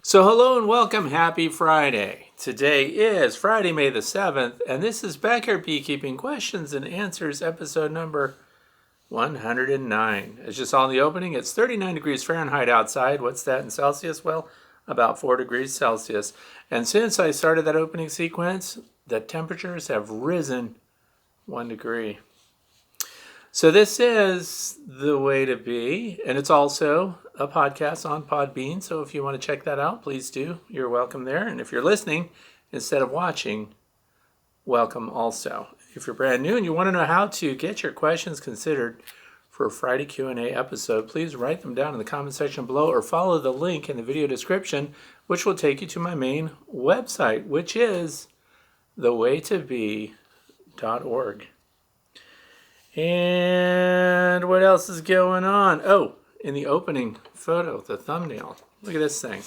So hello and welcome, happy Friday. Today is Friday, May the 7th, and this is Backyard Beekeeping Questions and Answers, episode number 109. As you saw in the opening, it's 39 degrees Fahrenheit outside. What's that in Celsius? Well, about 4 degrees Celsius. And since I started that opening sequence, the temperatures have risen 1 degree. So this is The Way to Be, and it's also a podcast on Podbean. So if you want to check that out, please do. You're welcome there. And if you're listening instead of watching, welcome also. If you're brand new and you want to know how to get your questions considered for a Friday Q&A episode, please write them down in the comment section below or follow the link in the video description, which will take you to my main website, which is thewaytobe.org. And what else is going on? Oh, in the opening photo, the thumbnail. Look at this thing.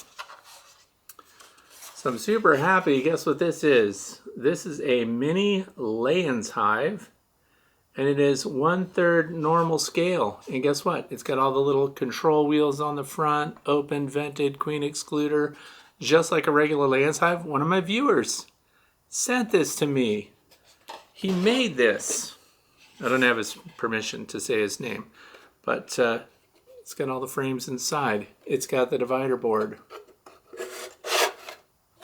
So I'm super happy. Guess what this is? This is a mini Layens hive, and it is 1/3 normal scale. And guess what? It's got all the little control wheels on the front, open, vented, queen excluder, just like a regular Layens hive. One of my viewers sent this to me. He made this. I don't have his permission to say his name, but it's got all the frames inside. It's got the divider board,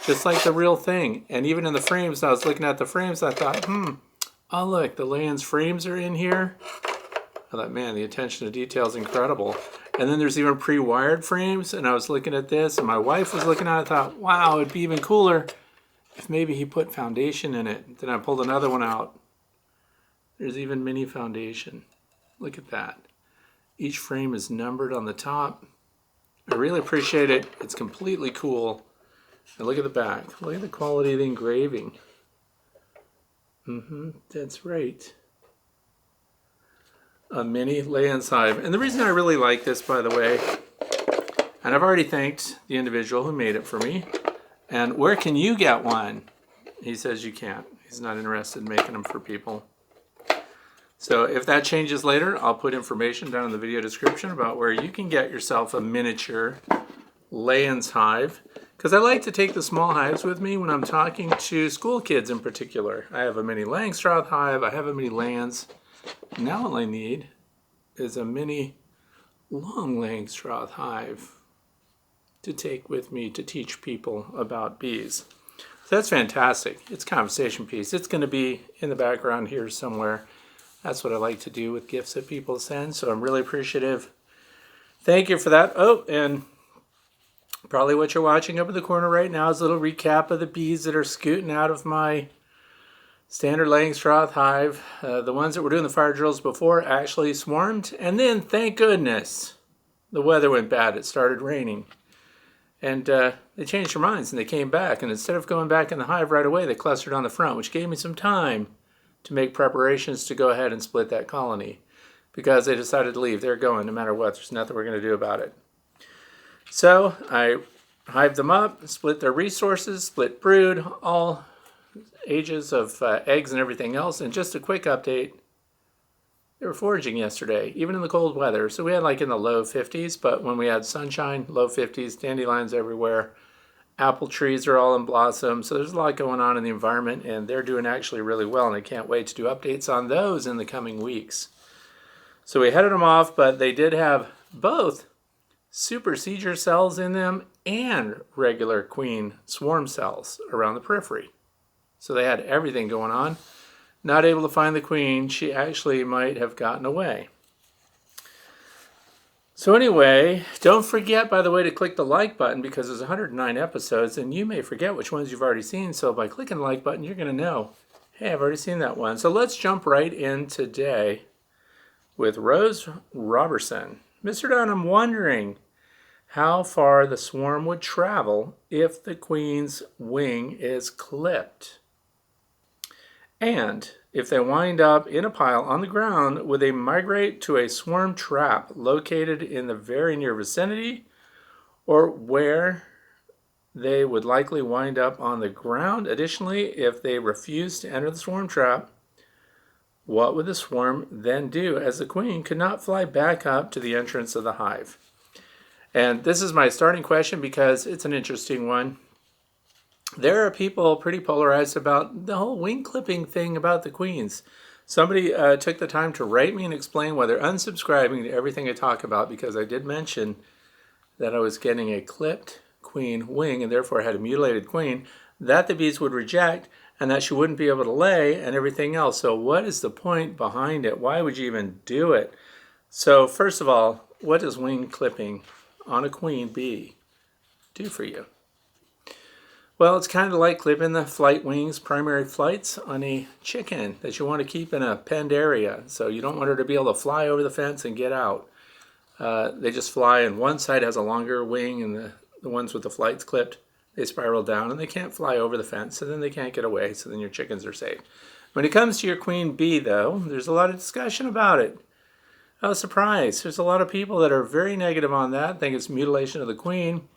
just like the real thing. And even in the frames, I was looking at the frames, I thought, oh look, the Layens frames are in here. I thought, man, the attention to detail is incredible. And then there's even pre-wired frames, and I was looking at this, and my wife was looking at it, I thought, wow, it'd be even cooler if maybe he put foundation in it. Then I pulled another one out. There's even mini foundation. Look at that. Each frame is numbered on the top. I really appreciate it. It's completely cool. And look at the back. Look at the quality of the engraving. That's right. A mini Layens hive. And the reason I really like this, by the way, and I've already thanked the individual who made it for me. And where can you get one? He says you can't. He's not interested in making them for people. So if that changes later, I'll put information down in the video description about where you can get yourself a miniature Layens hive. Because I like to take the small hives with me when I'm talking to school kids in particular. I have a mini Langstroth hive. I have a mini Layens. Now all I need is a mini long Langstroth hive to take with me to teach people about bees. So that's fantastic. It's a conversation piece. It's going to be in the background here somewhere. That's what I like to do with gifts that people send, so I'm really appreciative. Thank you for that. Oh, and probably what you're watching up in the corner right now is a little recap of the bees that are scooting out of my standard Langstroth hive. The ones that were doing the fire drills before actually swarmed, and then, thank goodness, the weather went bad. It started raining. And they changed their minds, and they came back, and instead of going back in the hive right away, they clustered on the front, which gave me some time to make preparations to go ahead and split that colony because they decided to leave. They're going no matter what. There's nothing we're going to do about it. So I hived them up, split their resources, split brood, all ages of eggs and everything else. And just a quick update, they were foraging yesterday, even in the cold weather. So we had like in the low 50s, but when we had sunshine, low 50s, dandelions everywhere. Apple trees are all in blossom, so there's a lot going on in the environment, and they're doing actually really well, and I can't wait to do updates on those in the coming weeks. So we headed them off, but they did have both super seizure cells in them and regular queen swarm cells around the periphery. So they had everything going on. Not able to find the queen. She actually might have gotten away. So anyway, don't forget, by the way, to click the like button because there's 109 episodes and you may forget which ones you've already seen. So by clicking the like button, you're going to know, hey, I've already seen that one. So let's jump right in today with Rose Robertson. Mr. Dunn, I'm wondering how far the swarm would travel if the queen's wing is clipped. And if they wind up in a pile on the ground, would they migrate to a swarm trap located in the very near vicinity, or where they would likely wind up on the ground? Additionally, if they refuse to enter the swarm trap, what would the swarm then do, as the queen could not fly back up to the entrance of the hive? And this is my starting question because it's an interesting one. There are people pretty polarized about the whole wing clipping thing about the queens. Somebody took the time to write me and explain why they're unsubscribing to everything I talk about, because I did mention that I was getting a clipped queen wing and therefore had a mutilated queen that the bees would reject and that she wouldn't be able to lay and everything else. So what is the point behind it? Why would you even do it? So first of all, what does wing clipping on a queen bee do for you? Well, it's kind of like clipping the flight wings, primary flights, on a chicken that you want to keep in a penned area. So you don't want her to be able to fly over the fence and get out. They just fly, and one side has a longer wing, and the ones with the flights clipped, they spiral down, and they can't fly over the fence, and then they can't get away, so then your chickens are safe. When it comes to your queen bee, though, there's a lot of discussion about it. Oh, surprise. There's a lot of people that are very negative on that, think it's mutilation of the queen.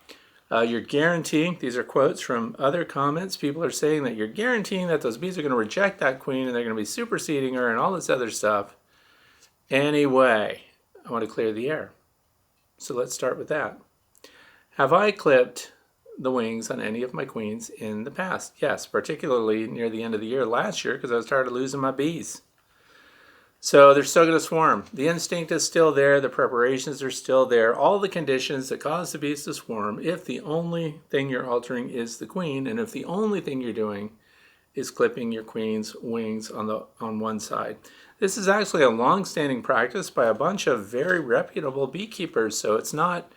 You're guaranteeing, these are quotes from other comments, people are saying that you're guaranteeing that those bees are going to reject that queen and they're going to be superseding her and all this other stuff. Anyway, I want to clear the air. So let's start with that. Have I clipped the wings on any of my queens in the past? Yes, particularly near the end of the year last year because I was tired of losing my bees. So they're still going to swarm. The instinct is still there. The preparations are still there. All the conditions that cause the bees to swarm, if the only thing you're altering is the queen, and if the only thing you're doing is clipping your queen's wings on one side. This is actually a long-standing practice by a bunch of very reputable beekeepers, so it's not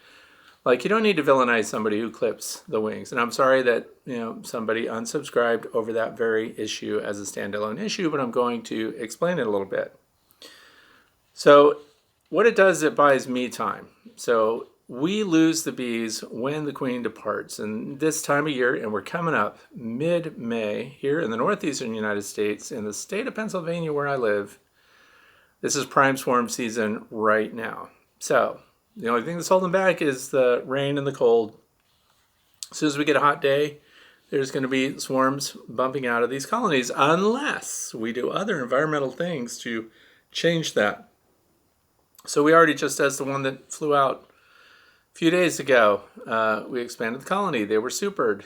like you don't need to villainize somebody who clips the wings. And I'm sorry that somebody unsubscribed over that very issue as a standalone issue, but I'm going to explain it a little bit. So what it does is it buys me time. So we lose the bees when the queen departs. And this time of year, and we're coming up mid-May here in the northeastern United States, in the state of Pennsylvania where I live, this is prime swarm season right now. So the only thing that's holding back is the rain and the cold. As soon as we get a hot day, there's going to be swarms bumping out of these colonies unless we do other environmental things to change that. So we already, just as the one that flew out a few days ago, we expanded the colony. They were supered.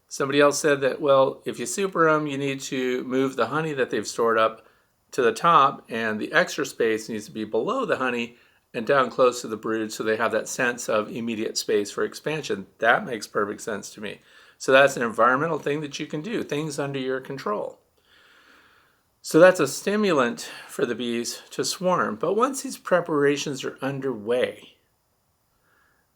Somebody else said that, well, if you super them, you need to move the honey that they've stored up to the top, and the extra space needs to be below the honey and down close to the brood so they have that sense of immediate space for expansion. That makes perfect sense to me. So that's an environmental thing that you can do, things under your control. So that's a stimulant for the bees to swarm. But once these preparations are underway,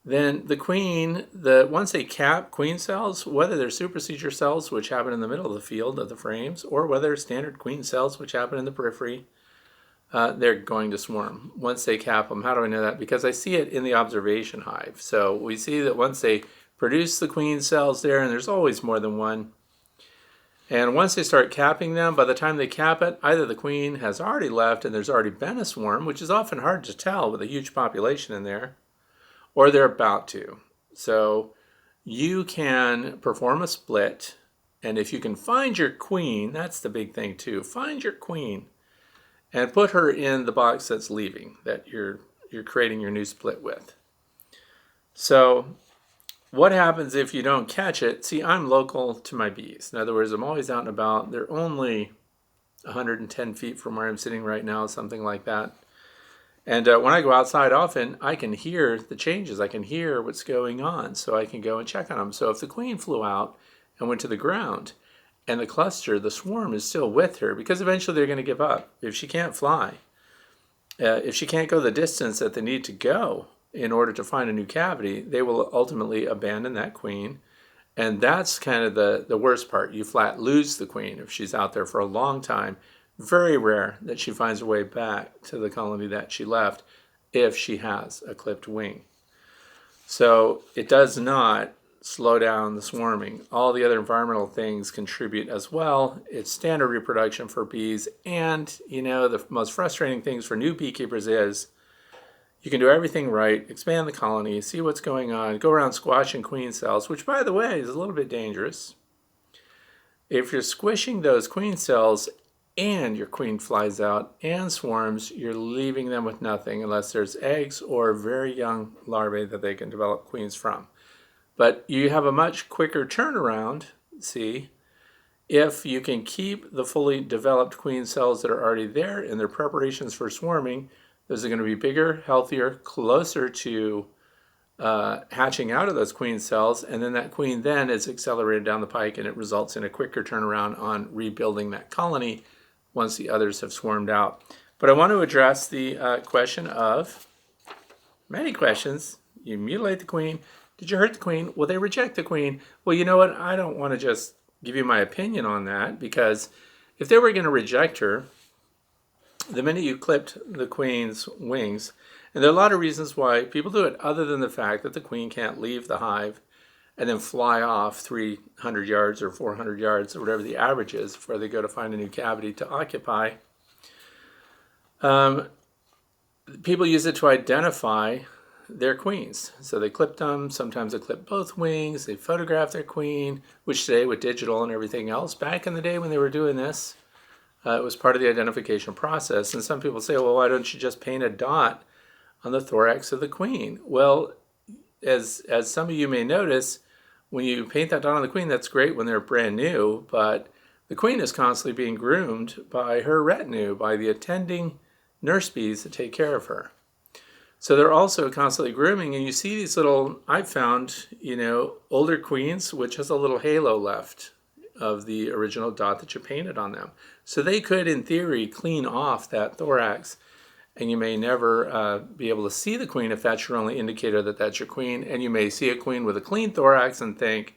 then the queen, once they cap queen cells, whether they're supersedure cells, which happen in the middle of the field of the frames, or whether standard queen cells, which happen in the periphery, they're going to swarm once they cap them. How do I know that? Because I see it in the observation hive. So we see that once they produce the queen cells there, and there's always more than one, and once they start capping them, by the time they cap it, either the queen has already left and there's already been a swarm, which is often hard to tell with a huge population in there, or they're about to. So you can perform a split, and if you can find your queen, that's the big thing too. Find your queen and put her in the box that's leaving, that you're creating your new split with. So what happens if you don't catch it? See, I'm local to my bees. In other words, I'm always out and about. They're only 110 feet from where I'm sitting right now, something like that. And when I go outside often, I can hear the changes. I can hear what's going on, so I can go and check on them. So if the queen flew out and went to the ground, and the cluster, the swarm, is still with her, because eventually they're going to give up. If she can't fly, if she can't go the distance that they need to go in order to find a new cavity, they will ultimately abandon that queen. And that's kind of the worst part. You flat lose the queen if she's out there for a long time. Very rare that she finds her way back to the colony that she left if she has a clipped wing. So it does not slow down the swarming. All the other environmental things contribute as well. It's standard reproduction for bees. And, the most frustrating things for new beekeepers is you can do everything right, expand the colony, see what's going on, go around squashing queen cells, which, by the way, is a little bit dangerous. If you're squishing those queen cells and your queen flies out and swarms, you're leaving them with nothing unless there's eggs or very young larvae that they can develop queens from. But you have a much quicker turnaround, see, if you can keep the fully developed queen cells that are already there in their preparations for swarming. Those are going to be bigger, healthier, closer to hatching out of those queen cells, and then that queen then is accelerated down the pike, and it results in a quicker turnaround on rebuilding that colony once the others have swarmed out. But I want to address the question of many questions. You mutilate the queen. Did you hurt the queen? Will they reject the queen? Well, you know what? I don't want to just give you my opinion on that, because if they were going to reject her, the minute you clipped the queen's wings, and there are a lot of reasons why people do it other than the fact that the queen can't leave the hive and then fly off 300 yards or 400 yards or whatever the average is before they go to find a new cavity to occupy. People use it to identify their queens. So they clip them. Sometimes they clip both wings. They photograph their queen, which today with digital and everything else, back in the day when they were doing this, it was part of the identification process. And some people say, well, why don't you just paint a dot on the thorax of the queen? Well, as some of you may notice, when you paint that dot on the queen, that's great when they're brand new, but the queen is constantly being groomed by her retinue, by the attending nurse bees that take care of her. So they're also constantly grooming, and you see these little, I've found, older queens, which has a little halo left of the original dot that you painted on them. So they could, in theory, clean off that thorax, and you may never be able to see the queen if that's your only indicator that that's your queen, and you may see a queen with a clean thorax and think,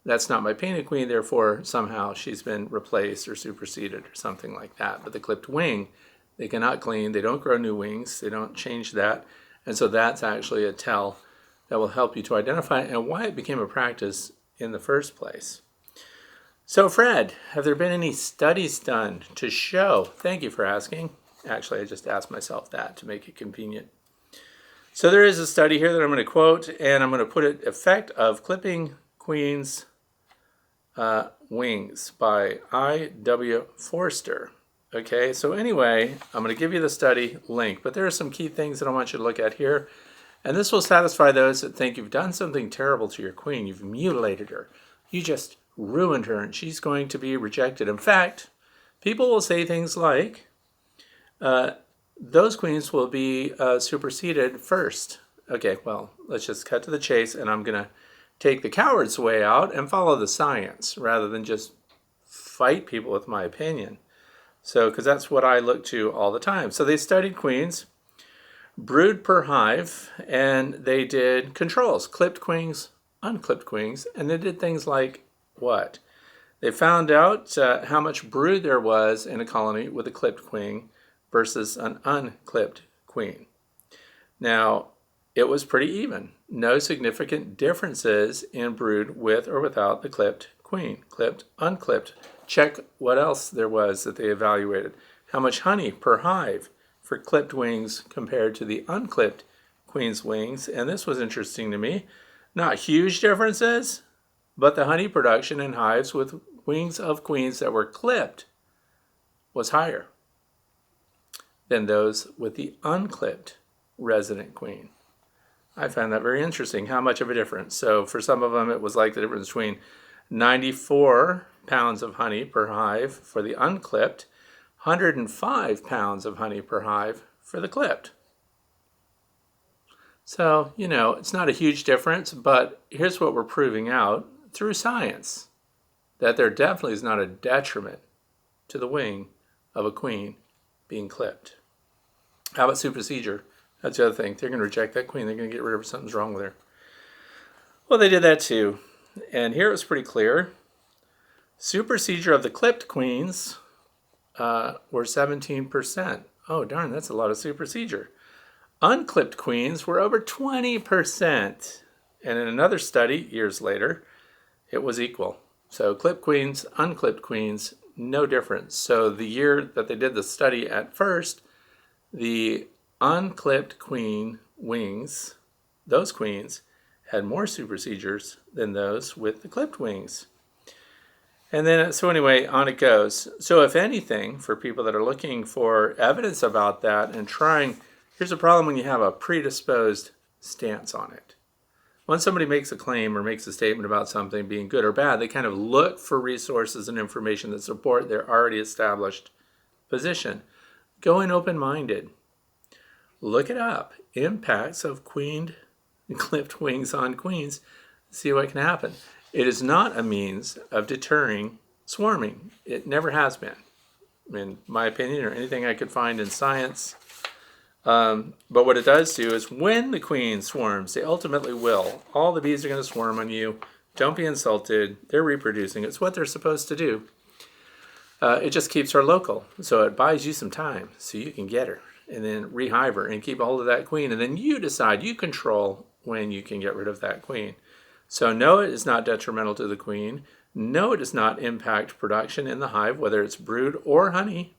that's not my painted queen, therefore somehow she's been replaced or superseded or something like that. But the clipped wing, they cannot clean, they don't grow new wings, they don't change that, and so that's actually a tell that will help you to identify and why it became a practice in the first place. So Fred, have there been any studies done to show? Thank you for asking. Actually, I just asked myself that to make it convenient. So there is a study here that I'm going to quote, and I'm going to put it effect of clipping queens' wings by I.W. Forster. Okay, so anyway, I'm going to give you the study link, but there are some key things that I want you to look at here, and this will satisfy those that think you've done something terrible to your queen. You've mutilated her. You just ruined her, and she's going to be rejected. In fact, people will say things like, those queens will be superseded first. Okay, well, let's just cut to the chase, and I'm going to take the coward's way out and follow the science rather than just fight people with my opinion. So, because that's what I look to all the time. So they studied queens, brood per hive, and they did controls, clipped queens, unclipped queens, and they did things like what? They found out how much brood there was in a colony with a clipped queen versus an unclipped queen. Now, it was pretty even. No significant differences in brood with or without the clipped queen. Clipped, unclipped. Check what else there was that they evaluated. How much honey per hive for clipped wings compared to the unclipped queen's wings. And this was interesting to me. Not huge differences, but the honey production in hives with wings of queens that were clipped was higher than those with the unclipped resident queen. I found that very interesting, how much of a difference. So for some of them, it was like the difference between 94 pounds of honey per hive for the unclipped, 105 pounds of honey per hive for the clipped. So, it's not a huge difference, but here's what we're proving out through science, that there definitely is not a detriment to the wing of a queen being clipped. How about supersedure? That's the other thing. They're going to reject that queen. They're going to get rid of her. Something's wrong with her. Well, they did that too. And here it was pretty clear. Supersedure of the clipped queens were 17%. Oh, darn, that's a lot of supersedure. Unclipped queens were over 20%. And in another study, years later, it was equal. So clipped queens, unclipped queens, no difference. So the year that they did the study at first, the unclipped queen wings, those queens, had more supersedures than those with the clipped wings. And then, so anyway, on it goes. So if anything, for people that are looking for evidence about that and trying, here's a problem when you have a predisposed stance on it. When somebody makes a claim or makes a statement about something being good or bad, they kind of look for resources and information that support their already established position. Go in open-minded. Look it up. Impacts of queened and clipped wings on queens. See what can happen. It is not a means of deterring swarming. It never has been, in my opinion, or anything I could find in science. But what it does do is when the queen swarms, they ultimately will. All the bees are going to swarm on you. Don't be insulted. They're reproducing. It's what they're supposed to do. It just keeps her local. So it buys you some time so you can get her and then rehive her and keep a hold of that queen. And then you decide, you control when you can get rid of that queen. So no, it is not detrimental to the queen. No, it does not impact production in the hive, whether it's brood or honey.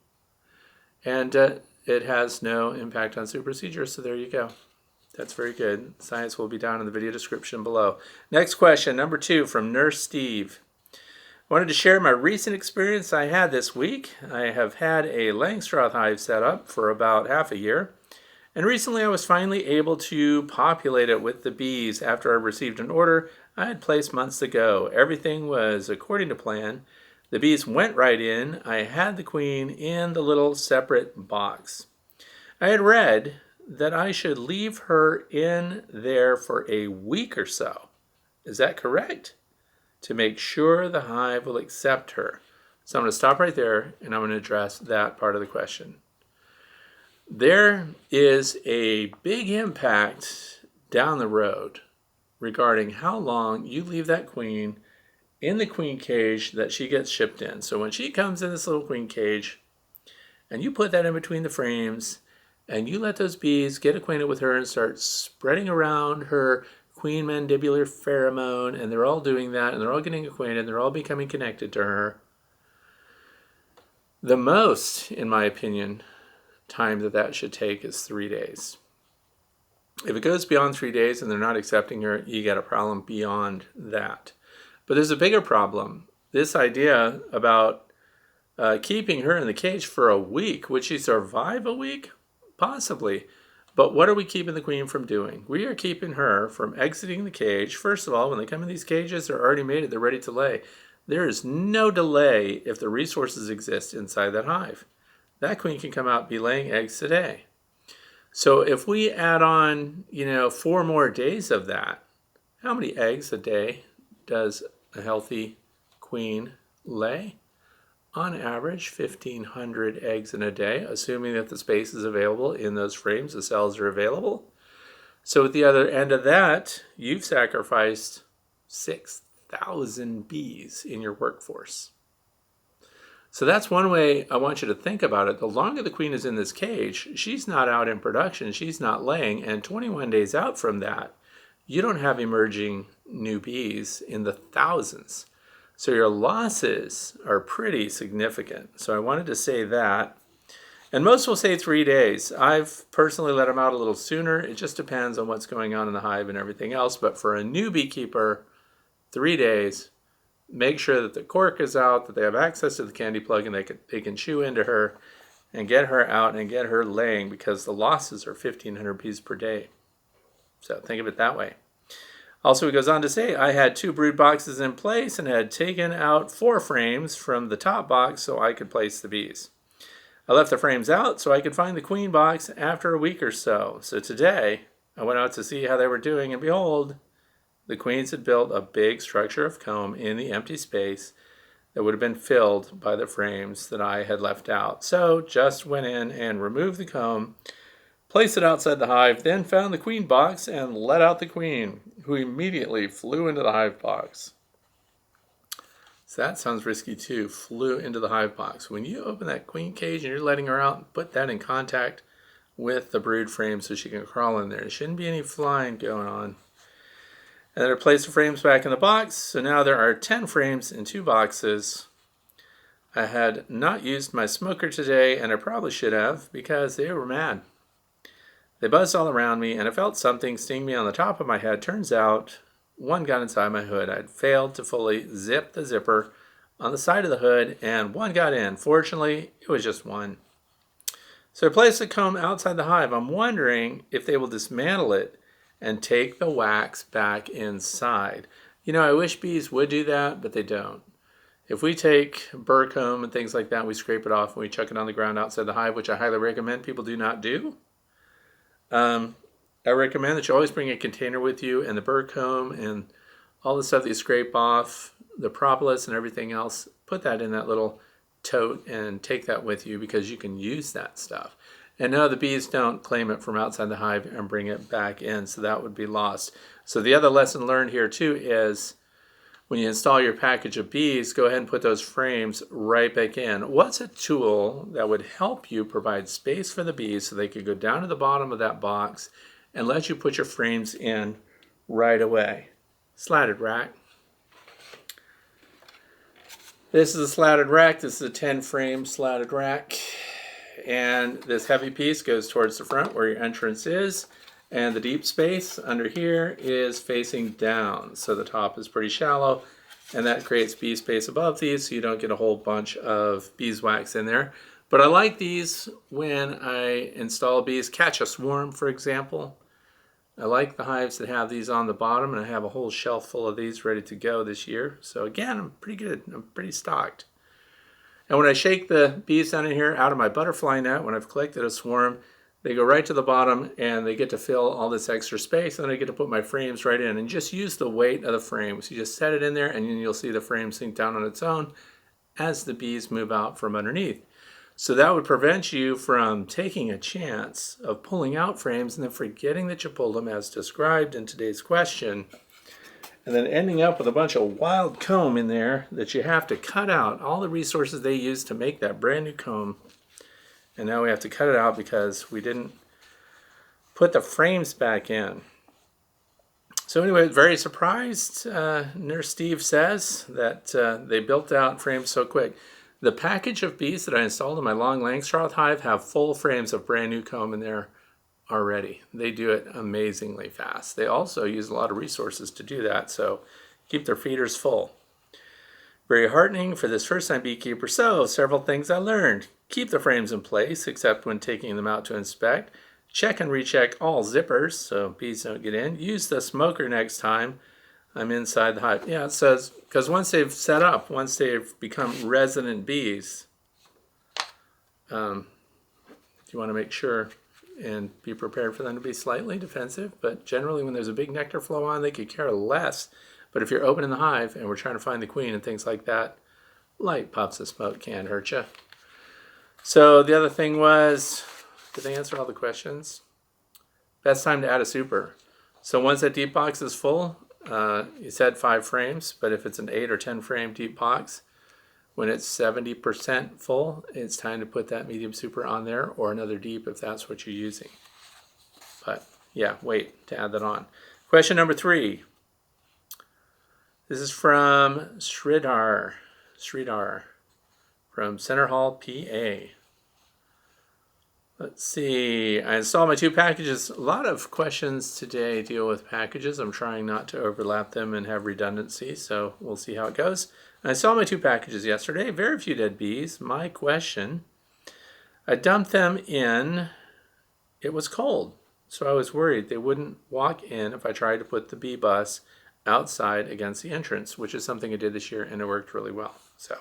And it has no impact on supersedure. So there you go. That's very good. Science will be down in the video description below. Next question, number 2 from Nurse Steve. I wanted to share my recent experience I had this week. I have had a Langstroth hive set up for about half a year. And recently I was finally able to populate it with the bees after I received an order I had placed months ago. Everything was according to plan. The bees went right in. I had the queen in the little separate box. I had read that I should leave her in there for a week or so. Is that correct? To make sure the hive will accept her. So I'm going to stop right there and I'm going to address that part of the question. There is a big impact down the road regarding how long you leave that queen in the queen cage that she gets shipped in. So when she comes in this little queen cage and you put that in between the frames and you let those bees get acquainted with her and start spreading around her queen mandibular pheromone, and they're all doing that and they're all getting acquainted, they're all becoming connected to her. The most, in my opinion, time that should take is 3 days. If it goes beyond 3 days and they're not accepting her, you got a problem beyond that. But there's a bigger problem. This idea about keeping her in the cage for a week. Would she survive a week? Possibly. But what are we keeping the queen from doing? We are keeping her from exiting the cage. First of all, when they come in these cages, they're already mated, they're ready to lay. There is no delay if the resources exist inside that hive. That queen can come out and be laying eggs today. So if we add on, 4 more days of that, how many eggs a day does a healthy queen lay? On average, 1,500 eggs in a day, assuming that the space is available in those frames, the cells are available. So at the other end of that, you've sacrificed 6,000 bees in your workforce. So that's one way I want you to think about it. The longer the queen is in this cage, she's not out in production, she's not laying, and 21 days out from that, you don't have emerging new bees in the thousands. So your losses are pretty significant. So I wanted to say that. And most will say 3 days. I've personally let them out a little sooner. It just depends on what's going on in the hive and everything else. But for a new beekeeper, 3 days. Make sure that the cork is out, that they have access to the candy plug, and they can chew into her and get her out and get her laying, because the losses are 1,500 bees per day. So think of it that way. Also, he goes on to say, I had 2 brood boxes in place and had taken out 4 frames from the top box so I could place the bees. I left the frames out so I could find the queen box after a week or so. So today, I went out to see how they were doing, and behold, the queens had built a big structure of comb in the empty space that would have been filled by the frames that I had left out. So just went in and removed the comb, placed it outside the hive, then found the queen box and let out the queen, who immediately flew into the hive box. So that sounds risky too, flew into the hive box. When you open that queen cage and you're letting her out, put that in contact with the brood frame so she can crawl in there. There shouldn't be any flying going on. And then I placed the frames back in the box, so now there are 10 frames in 2 boxes. I had not used my smoker today, and I probably should have, because they were mad. They buzzed all around me, and I felt something sting me on the top of my head. Turns out, one got inside my hood. I'd failed to fully zip the zipper on the side of the hood, and one got in. Fortunately, it was just one. So I placed the comb outside the hive. I'm wondering if they will dismantle it and take the wax back inside. You know, I wish bees would do that, but they don't. If we take burr comb and things like that, we scrape it off and we chuck it on the ground outside the hive, which I highly recommend people do not do. I recommend that you always bring a container with you, and the burr comb and all the stuff that you scrape off, the propolis and everything else, put that in that little tote and take that with you, because you can use that stuff. And no, the bees don't claim it from outside the hive and bring it back in, so that would be lost. So the other lesson learned here too is, when you install your package of bees, go ahead and put those frames right back in. What's a tool that would help you provide space for the bees so they could go down to the bottom of that box and let you put your frames in right away? Slatted rack. This is a slatted rack. This is a 10-frame slatted rack. And this heavy piece goes towards the front where your entrance is. And the deep space under here is facing down. So the top is pretty shallow. And that creates bee space above these, so you don't get a whole bunch of beeswax in there. But I like these when I install bees. Catch a swarm, for example. I like the hives that have these on the bottom, and I have a whole shelf full of these ready to go this year. So again, I'm pretty good. I'm pretty stocked. And when I shake the bees down in here out of my butterfly net, when I've collected a swarm, they go right to the bottom and they get to fill all this extra space, and then I get to put my frames right in and just use the weight of the frames. You just set it in there and then you'll see the frame sink down on its own as the bees move out from underneath. So that would prevent you from taking a chance of pulling out frames and then forgetting that you pulled them as described in today's question, and then ending up with a bunch of wild comb in there that you have to cut out. All the resources they used to make that brand new comb, and now we have to cut it out because we didn't put the frames back in. So anyway, very surprised, Nurse Steve says, that they built out frames so quick. The package of bees that I installed in my Long Langstroth hive have full frames of brand new comb in there already. They do it amazingly fast. They also use a lot of resources to do that, so keep their feeders full. Very heartening for this first-time beekeeper. So, several things I learned. Keep the frames in place, except when taking them out to inspect. Check and recheck all zippers so bees don't get in. Use the smoker next time I'm inside the hive. Yeah, it says, because once they've set up, once they've become resident bees, you want to make sure and be prepared for them to be slightly defensive. But generally, when there's a big nectar flow on, they could care less. But if you're opening the hive and we're trying to find the queen and things like that, light puffs of smoke can't hurt you. So the other thing was, did they answer all the questions? Best time to add a super. So once that deep box is full, you said 5 frames, but if it's an 8 or 10 frame deep box, when it's 70% full, it's time to put that medium super on there, or another deep if that's what you're using. But yeah, wait to add that on. Question number 3. This is from Sridhar from Center Hall, PA. Let's see. I installed my 2 packages. A lot of questions today deal with packages. I'm trying not to overlap them and have redundancy, so we'll see how it goes. I saw my 2 packages yesterday. Very few dead bees. My question, I dumped them in. It was cold, so I was worried they wouldn't walk in if I tried to put the bee bus outside against the entrance, which is something I did this year, and it worked really well. So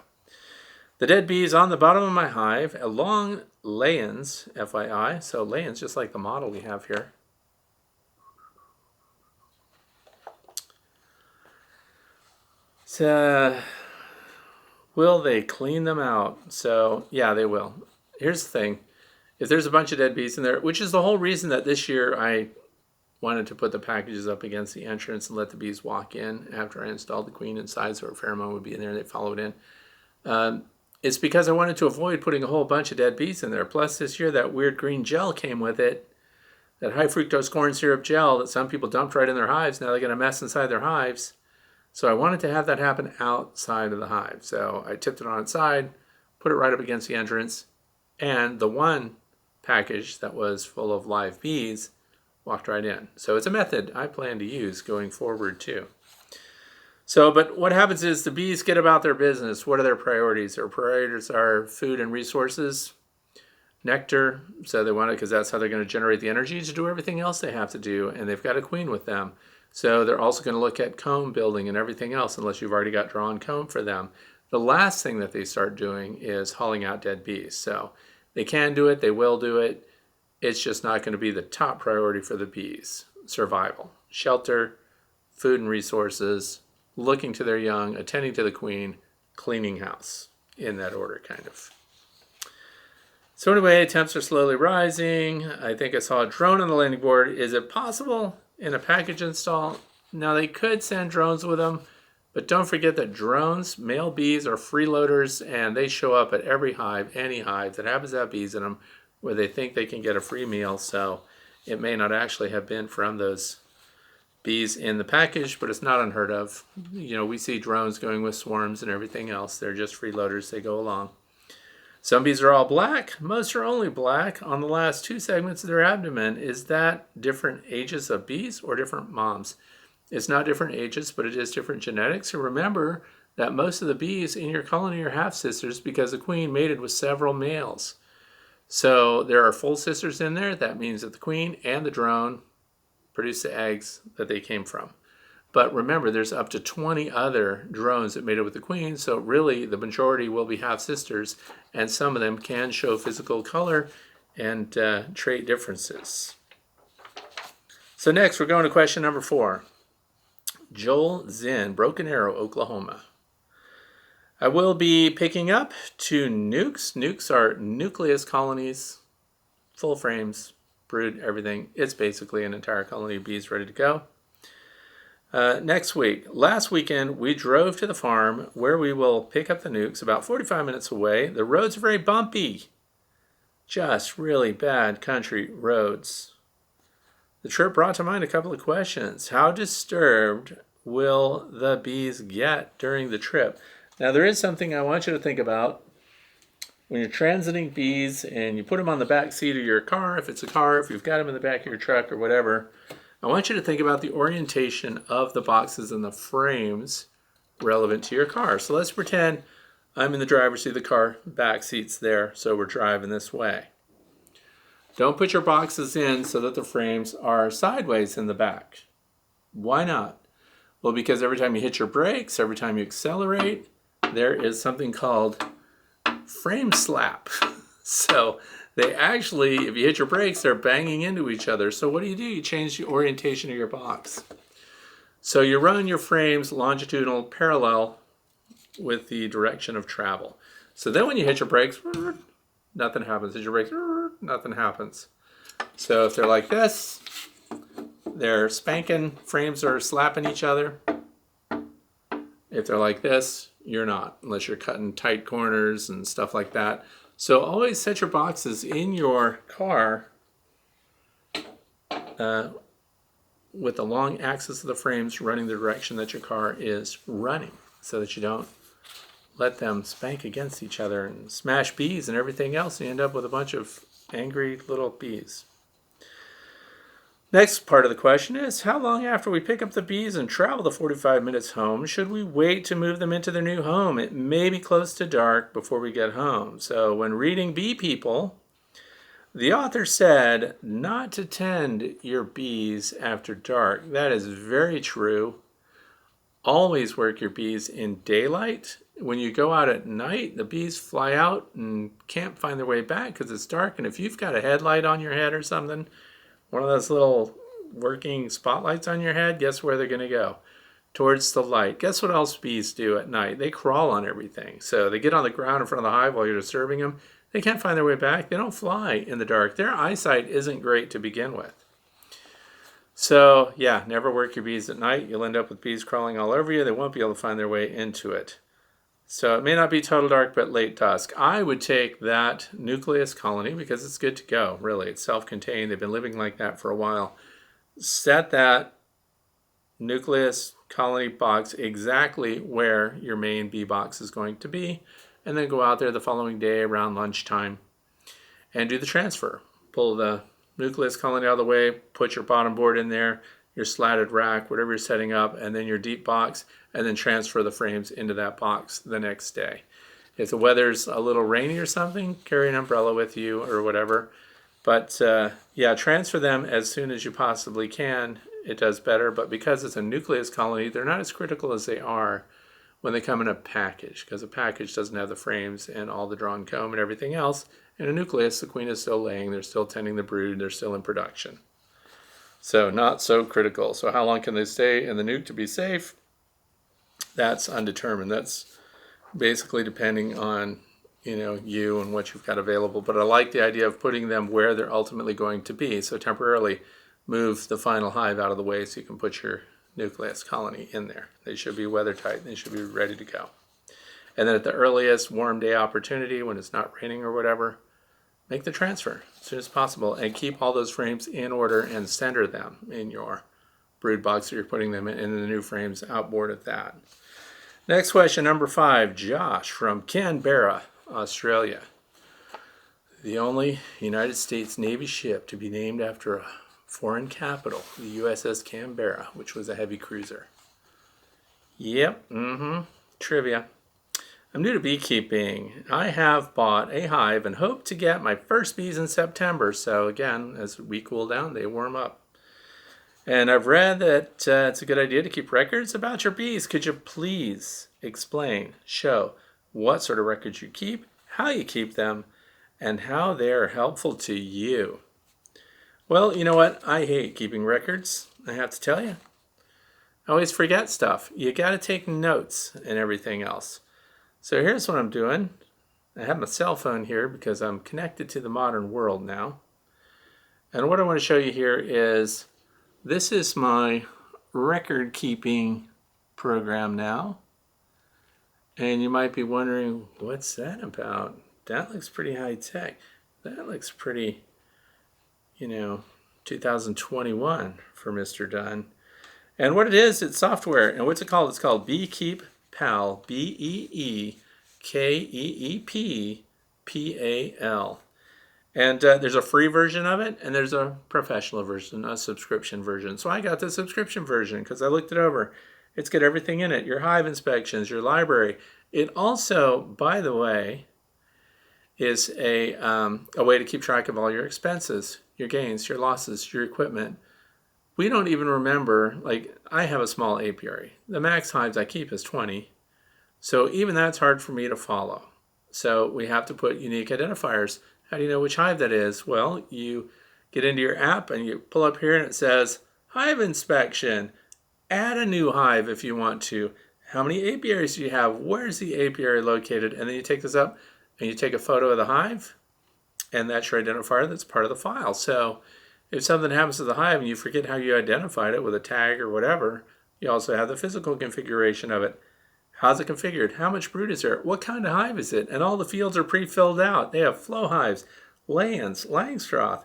the dead bees on the bottom of my hive, along Layens, FYI. So Layens, just like the model we have here. So will they clean them out? So yeah, they will. Here's the thing. If there's a bunch of dead bees in there, which is the whole reason that this year I wanted to put the packages up against the entrance and let the bees walk in after I installed the queen inside, so a pheromone would be in there and they'd follow it in. It's because I wanted to avoid putting a whole bunch of dead bees in there. Plus this year that weird green gel came with it, that high fructose corn syrup gel that some people dumped right in their hives. Now they got a mess inside their hives. So I wanted to have that happen outside of the hive. So I tipped it on its side, put it right up against the entrance, and the one package that was full of live bees walked right in. So it's a method I plan to use going forward too. So, but what happens is the bees get about their business. What are their priorities? Their priorities are food and resources, nectar. So they want it because that's how they're going to generate the energy to do everything else they have to do. And they've got a queen with them. So they're also going to look at comb building and everything else, unless you've already got drawn comb for them. The last thing that they start doing is hauling out dead bees. So they can do it. They will do it. It's just not going to be the top priority for the bees. Survival, shelter, food and resources, looking to their young, attending to the queen, cleaning house, in that order, kind of. So anyway, temps are slowly rising. I think I saw a drone on the landing board. Is it possible in a package install? Now, they could send drones with them, but don't forget that drones, male bees, are freeloaders, and they show up at every hive, any hive that happens to have bees in them, where they think they can get a free meal. So it may not actually have been from those bees in the package, but it's not unheard of. You know, we see drones going with swarms and everything else. They're just freeloaders. They go along. Some bees are all black. Most are only black on the last two segments of their abdomen. Is that different ages of bees or different moms? It's not different ages, but it is different genetics. And remember that most of the bees in your colony are half-sisters because the queen mated with several males. So there are full sisters in there. That means that the queen and the drone produce the eggs that they came from. But remember, there's up to 20 other drones that mated with the queen, so really the majority will be half-sisters, and some of them can show physical color and trait differences. So next, we're going to question number 4. Joel Zinn, Broken Arrow, Oklahoma. I will be picking up 2 nukes. Nukes are nucleus colonies, full frames, brood, everything. It's basically an entire colony of bees ready to go. Next week, last weekend, we drove to the farm where we will pick up the nukes about 45 minutes away. The roads are very bumpy, just really bad country roads. The trip brought to mind a couple of questions. How disturbed will the bees get during the trip? Now, there is something I want you to think about. When you're transiting bees and you put them on the back seat of your car, if it's a car, if you've got them in the back of your truck or whatever, I want you to think about the orientation of the boxes and the frames relevant to your car. So let's pretend I'm in the driver's seat of the car, back seat's there, so we're driving this way. Don't put your boxes in so that the frames are sideways in the back. Why not? Well, because every time you hit your brakes, every time you accelerate, there is something called frame slap. So they actually, if you hit your brakes, they're banging into each other. So what do? You change the orientation of your box. So you run your frames longitudinal parallel with the direction of travel. So then when you hit your brakes, nothing happens. Hit your brakes, nothing happens. So if they're like this, they're spanking, frames are slapping each other. If they're like this, you're not, unless you're cutting tight corners and stuff like that. So always set your boxes in your car with the long axis of the frames running the direction that your car is running, so that you don't let them spank against each other and smash bees and everything else. You end up with a bunch of angry little bees. Next part of the question is, how long after we pick up the bees and travel the 45 minutes home should we wait to move them into their new home? It may be close to dark before we get home. So when reading Bee People, the author said not to tend your bees after dark. That is very true. Always work your bees in daylight. When you go out at night, the bees fly out and can't find their way back because it's dark. And if you've got a headlight on your head or something, one of those little working spotlights on your head, guess where they're going to go? Towards the light. Guess what else bees do at night? They crawl on everything. So they get on the ground in front of the hive while you're disturbing them. They can't find their way back. They don't fly in the dark. Their eyesight isn't great to begin with. So yeah, never work your bees at night. You'll end up with bees crawling all over you. They won't be able to find their way into it. So it may not be total dark, but late dusk. I would take that nucleus colony because it's good to go, really. It's self-contained. They've been living like that for a while. Set that nucleus colony box exactly where your main bee box is going to be, and then go out there the following day around lunchtime and do the transfer. Pull the nucleus colony out of the way, put your bottom board in there, your slatted rack, whatever you're setting up, and then your deep box, and then transfer the frames into that box the next day. If the weather's a little rainy or something, carry an umbrella with you or whatever. But yeah, transfer them as soon as you possibly can. It does better, but because it's a nucleus colony, they're not as critical as they are when they come in a package, because a package doesn't have the frames and all the drawn comb and everything else. In a nucleus, the queen is still laying, they're still tending the brood, they're still in production. So not so critical. So how long can they stay in the nuke to be safe? That's undetermined. That's basically depending on you and what you've got available. But I like the idea of putting them where they're ultimately going to be. So temporarily move the final hive out of the way so you can put your nucleus colony in there. They should be weather tight. They should be ready to go. And then at the earliest warm day opportunity, when it's not raining or whatever, make the transfer as soon as possible and keep all those frames in order and center them in your brood box that you're putting them in, and the new frames outboard at that. Next question, number 5, Josh from Canberra, Australia. The only United States Navy ship to be named after a foreign capital, the USS Canberra, which was a heavy cruiser. Yep, trivia. I'm new to beekeeping. I have bought a hive and hope to get my first bees in September. So again, as we cool down, they warm up. And I've read that it's a good idea to keep records about your bees. Could you please explain, show what sort of records you keep, how you keep them, and how they're helpful to you? Well, you know what? I hate keeping records, I have to tell you. I always forget stuff. You got to take notes and everything else. So here's what I'm doing. I have my cell phone here because I'm connected to the modern world now. And what I want to show you here is, this is my record keeping program now. And you might be wondering, what's that about? That looks pretty high tech. That looks pretty, 2021 for Mr. Dunn. And what it is, it's software. And what's it called? It's called Beekeep Pal, BeeKeeppal. And there's a free version of it, and there's a professional version, a subscription version. So I got the subscription version because I looked it over. It's got everything in it, your hive inspections, your library. It also, by the way, is a way to keep track of all your expenses, your gains, your losses, your equipment. We don't even remember, like I have a small apiary. The max hives I keep is 20. So even that's hard for me to follow. So we have to put unique identifiers. How do you know which hive that is? Well, you get into your app and you pull up here and it says hive inspection. Add a new hive if you want to. How many apiaries do you have? Where's the apiary located? And then you take this up and you take a photo of the hive, and that's your identifier that's part of the file. So if something happens to the hive and you forget how you identified it with a tag or whatever, you also have the physical configuration of it. How's it configured? How much brood is there? What kind of hive is it? And all the fields are pre-filled out. They have flow hives, Layens, Langstroth.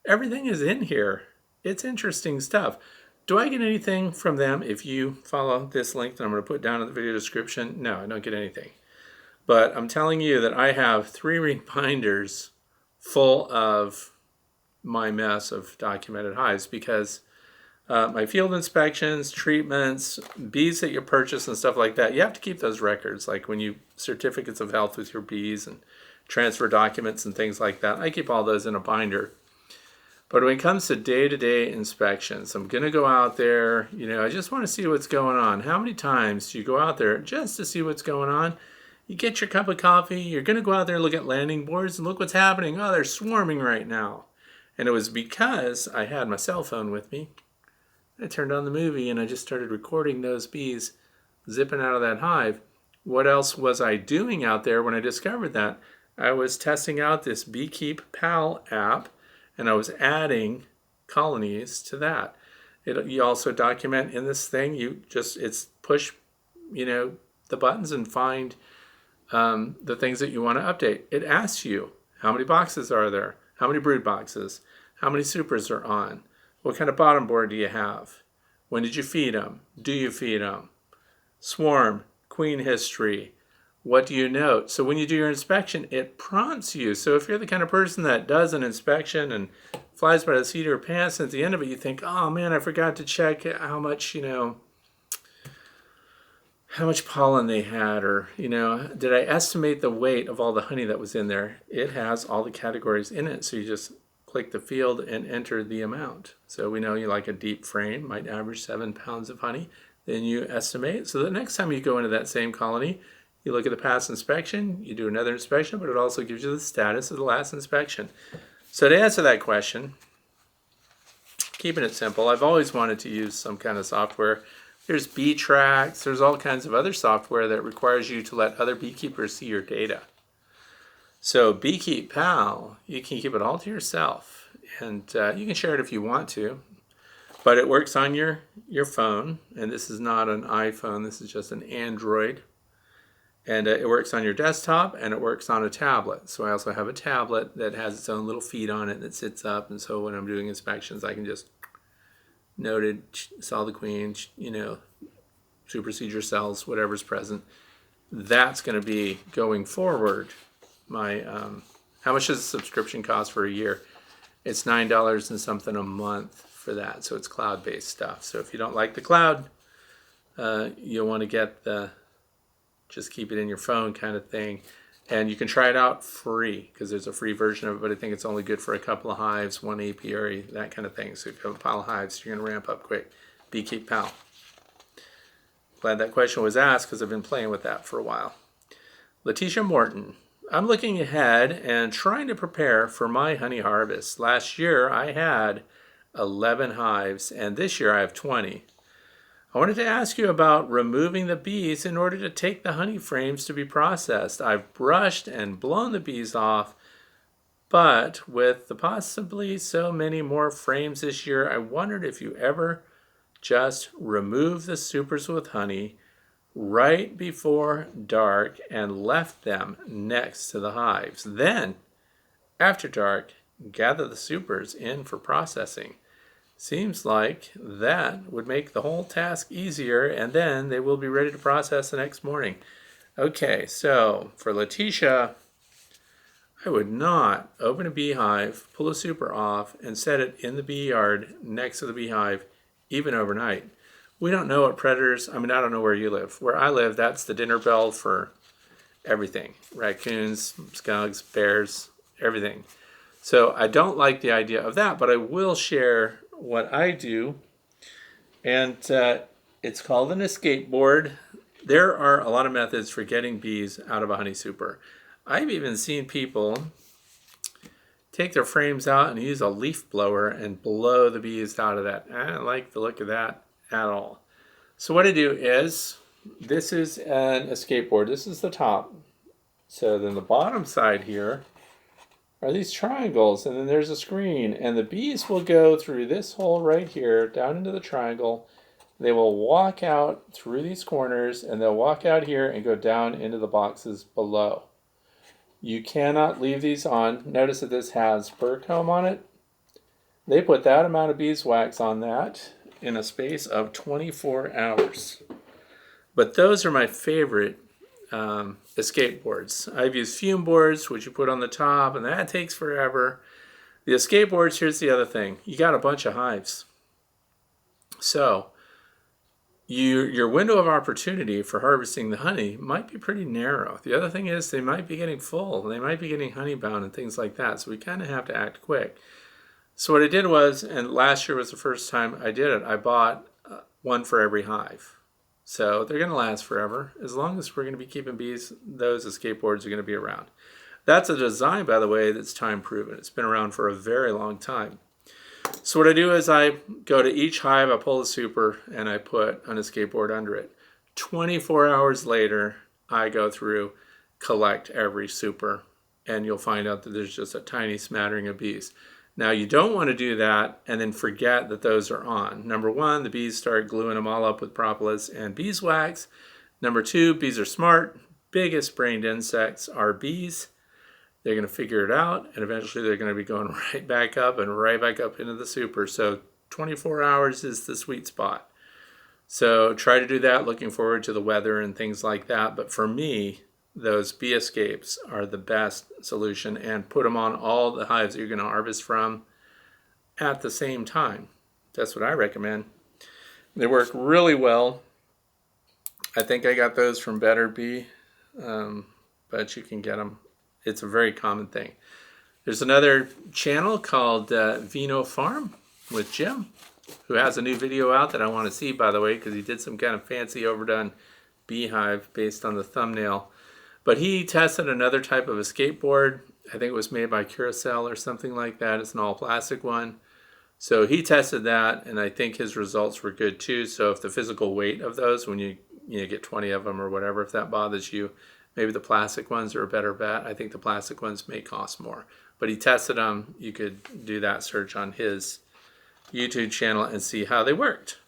Everything is in here. It's interesting stuff. Do I get anything from them if you follow this link that I'm going to put down in the video description? No, I don't get anything. But I'm telling you that I have 3-ring binders full of my mess of documented hives because my field inspections, treatments, bees that you purchase and stuff like that, you have to keep those records, like when you certificates of health with your bees and transfer documents and things like that. I keep all those in a binder. But when it comes to day-to-day inspections, I'm going to go out there, I just want to see what's going on. How many times do you go out there just to see what's going on? You get your cup of coffee, you're going to go out there and look at landing boards and look what's happening. Oh, they're swarming right now. And it was because I had my cell phone with me. I turned on the movie and I just started recording those bees zipping out of that hive. What else was I doing out there when I discovered that? I was testing out this Beekeep Pal app, and I was adding colonies to that. You also document in this thing, it's push, the buttons and find the things that you want to update. It asks you, how many boxes are there? How many brood boxes? How many supers are on? What kind of bottom board do you have? When did you feed them? Do you feed them? Swarm, queen history, what do you note? So when you do your inspection, it prompts you. So if you're the kind of person that does an inspection and flies by the seat of your pants, and at the end of it you think, oh man, I forgot to check how much, how much pollen they had, or, did I estimate the weight of all the honey that was in there? It has all the categories in it. So you just click the field and enter the amount. So we know you like a deep frame, might average 7 pounds of honey. Then you estimate. So the next time you go into that same colony, you look at the past inspection, you do another inspection, but it also gives you the status of the last inspection. So to answer that question, keeping it simple, I've always wanted to use some kind of software. There's Bee-Trax, there's all kinds of other software that requires you to let other beekeepers see your data. So BeekeepPal, you can keep it all to yourself, and you can share it if you want to, but it works on your phone, and this is not an iPhone, this is just an Android. And it works on your desktop, and it works on a tablet. So I also have a tablet that has its own little feed on it that sits up. And so when I'm doing inspections, I can just noted, saw the queen, supersede cells, whatever's present. That's going to be going forward. My how much does a subscription cost for a year? It's $9 and something a month for that. So it's cloud-based stuff. So if you don't like the cloud, you'll want to get the just keep it in your phone kind of thing. And you can try it out free because there's a free version of it, but I think it's only good for a couple of hives, one apiary, that kind of thing. So if you have a pile of hives, you're going to ramp up quick. BeekeepPal. Glad that question was asked because I've been playing with that for a while. Letitia Morton. I'm looking ahead and trying to prepare for my honey harvest. Last year I had 11 hives and this year I have 20. I wanted to ask you about removing the bees in order to take the honey frames to be processed. I've brushed and blown the bees off, but with the possibly so many more frames this year, I wondered if you ever just remove the supers with honey right before dark and left them next to the hives. Then, after dark, gather the supers in for processing. Seems like that would make the whole task easier, and then they will be ready to process the next morning. Okay, so for Letitia, I would not open a beehive, pull a super off, and set it in the bee yard next to the beehive, even overnight. We don't know what predators, I don't know where you live. Where I live, that's the dinner bell for everything. Raccoons, skunks, bears, everything. So I don't like the idea of that, but I will share what I do, and it's called an escape board. There are a lot of methods for getting bees out of a honey super. I've even seen people take their frames out and use a leaf blower and blow the bees out of that. I don't like the look of that at all. So what I do is, this is an escape board. This is the top. So then the bottom side here are these triangles, and then there's a screen, and the bees will go through this hole right here down into the triangle. They will walk out through these corners, and they'll walk out here and go down into the boxes below. You cannot leave these on. Notice that this has burr comb on it. They put that amount of beeswax on that in a space of 24 hours. But those are my favorite escape boards. I've used fume boards, which you put on the top, and that takes forever. The escape boards, here's the other thing. You got a bunch of hives. So your window of opportunity for harvesting the honey might be pretty narrow. The other thing is they might be getting full. They might be getting honey bound and things like that. So we kind of have to act quick. So what I did was, and last year was the first time I did it, I bought one for every hive. So they're going to last forever. As long as we're going to be keeping bees, those escape boards are going to be around. That's a design, by the way, that's time proven. It's been around for a very long time. So what I do is I go to each hive, I pull the super, and I put an escape board under it. 24 hours later, I go through, collect every super, and you'll find out that there's just a tiny smattering of bees. Now, you don't want to do that and then forget that those are on. Number one, the bees start gluing them all up with propolis and beeswax. Number two, bees are smart. Biggest brained insects are bees. They're going to figure it out, and eventually they're going to be going right back up and right back up into the super. So 24 hours is the sweet spot. So try to do that, looking forward to the weather and things like that. But for me, those bee escapes are the best solution, and put them on all the hives that you're going to harvest from at the same time. That's what I recommend. They work really well. I think I got those from Better Bee, but you can get them. It's a very common thing. There's another channel called Vino Farm with Jim, who has a new video out that I want to see, by the way, because he did some kind of fancy overdone beehive based on the thumbnail. But he tested another type of a skateboard. I think it was made by Curacell or something like that. It's an all plastic one. So he tested that, and I think his results were good too. So if the physical weight of those, when you get 20 of them or whatever, if that bothers you, maybe the plastic ones are a better bet. I think the plastic ones may cost more. But he tested them. You could do that search on his YouTube channel and see how they worked.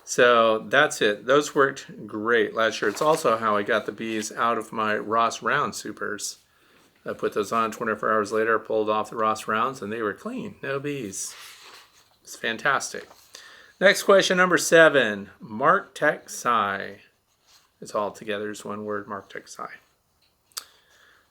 So that's it. Those worked great last year. It's also how I got the bees out of my Ross Round supers. I put those on 24 hours later, pulled off the Ross Rounds, and they were clean. No bees. It's fantastic. Next question, number 7. MarkTech Sci. It's all together. It's one word, MarkTech Sci.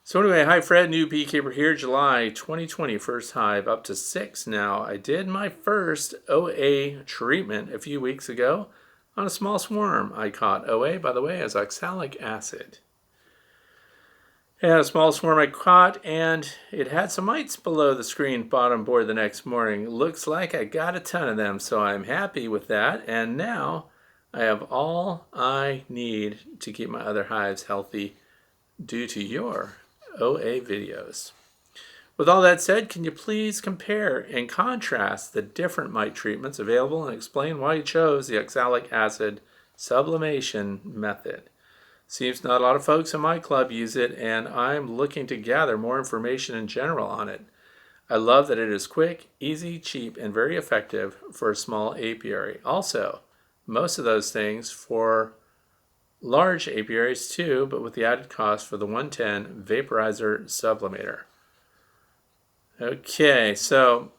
So anyway, hi Fred, new beekeeper here, July 2020, first hive, up to 6 now. I did my first OA treatment a few weeks ago on a small swarm I caught. OA, by the way, is oxalic acid. I had a small swarm I caught, and it had some mites below the screen bottom board the next morning. Looks like I got a ton of them, so I'm happy with that. And now I have all I need to keep my other hives healthy due to your OA videos. With all that said, can you please compare and contrast the different mite treatments available and explain why you chose the oxalic acid sublimation method? Seems not a lot of folks in my club use it, and I'm looking to gather more information in general on it. I love that it is quick, easy, cheap, and very effective for a small apiary. Also, most of those things for large apiaries too, but with the added cost for the 110 vaporizer sublimator. Okay, so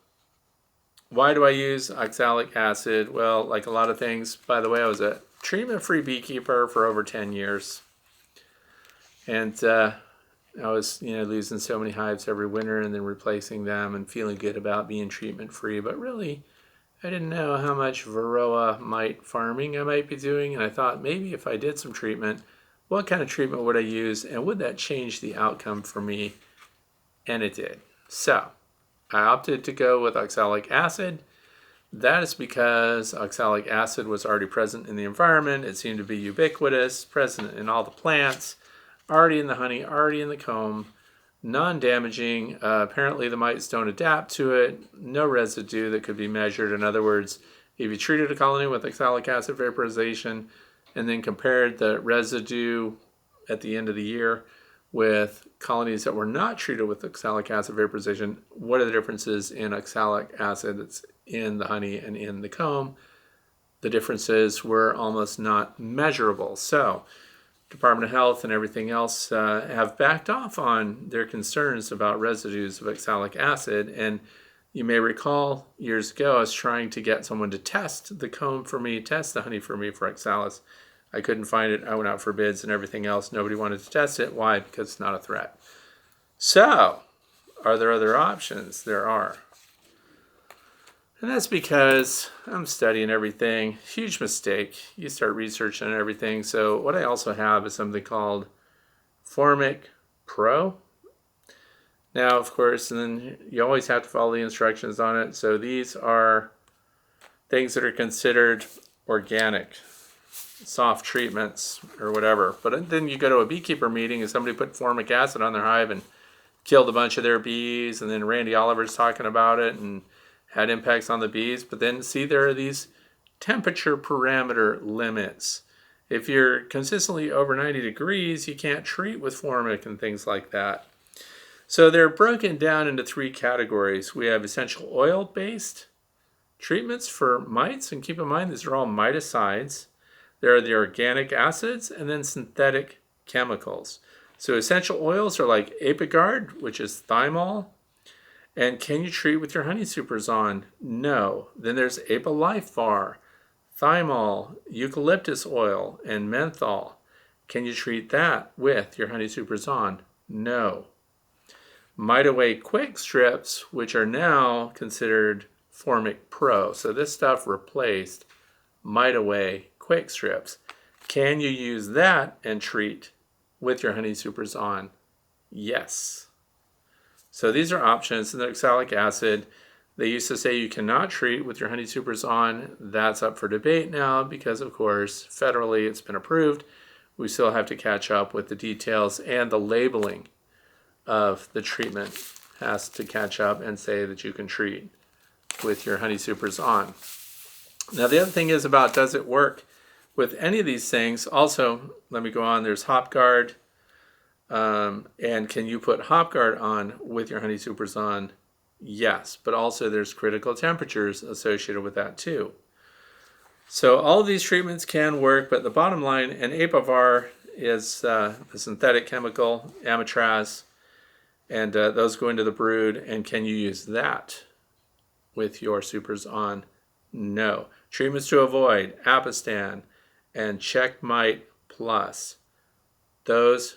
why do I use oxalic acid? Well, like a lot of things, by the way, I was a treatment-free beekeeper for over 10 years. And I was, losing so many hives every winter and then replacing them and feeling good about being treatment-free. But really, I didn't know how much Varroa mite farming I might be doing. And I thought maybe if I did some treatment, what kind of treatment would I use? And would that change the outcome for me? And it did. So I opted to go with oxalic acid. That is because oxalic acid was already present in the environment. It seemed to be ubiquitous, present in all the plants, already in the honey, already in the comb, non-damaging. Apparently the mites don't adapt to it. No residue that could be measured. In other words, if you treated a colony with oxalic acid vaporization and then compared the residue at the end of the year with colonies that were not treated with oxalic acid vaporization, what are the differences in oxalic acid that's in the honey and in the comb? The differences were almost not measurable. So Department of Health and everything else have backed off on their concerns about residues of oxalic acid. And you may recall years ago I was trying to get someone to test the comb for me, test the honey for me for oxalis. I couldn't find it. I went out for bids and everything else. Nobody wanted to test it. Why? Because it's not a threat. So, are there other options? There are. And that's because I'm studying everything. Huge mistake. You start researching everything. So what I also have is something called Formic Pro. Now, of course, and then you always have to follow the instructions on it. So these are things that are considered organic, soft treatments or whatever. But then you go to a beekeeper meeting and somebody put formic acid on their hive and killed a bunch of their bees. And then Randy Oliver's talking about it and had impacts on the bees. But then see, there are these temperature parameter limits. If you're consistently over 90 degrees, you can't treat with formic and things like that. So they're broken down into 3 categories. We have essential oil-based treatments for mites, and keep in mind these are all miticides. There are the organic acids and then synthetic chemicals. So essential oils are like Apiguard, which is thymol. And can you treat with your honey supers on? No. Then there's Apalifar, thymol, eucalyptus oil, and menthol. Can you treat that with your Honey Super Zon? No. Mitaway Quick Strips, which are now considered Formic Pro. So this stuff replaced Mitaway Quick Strips. Can you use that and treat with your Honey Super Zon? Yes. So these are options. And the oxalic acid, they used to say you cannot treat with your Honey Super Zon. That's up for debate now because, of course, federally it's been approved. We still have to catch up with the details, and the labeling of the treatment has to catch up and say that you can treat with your Honey Super Zon. Now the other thing is about, does it work with any of these things? Also, let me go on, there's HopGuard, and can you put HopGuard on with your Honey Super Zon? Yes, but also there's critical temperatures associated with that too. So all of these treatments can work, but the bottom line, and Apovar is the synthetic chemical, Amitraz, and those go into the brood. And can you use that with your Super Zon? No. Treatments to avoid, Apistan and Checkmite Plus. Those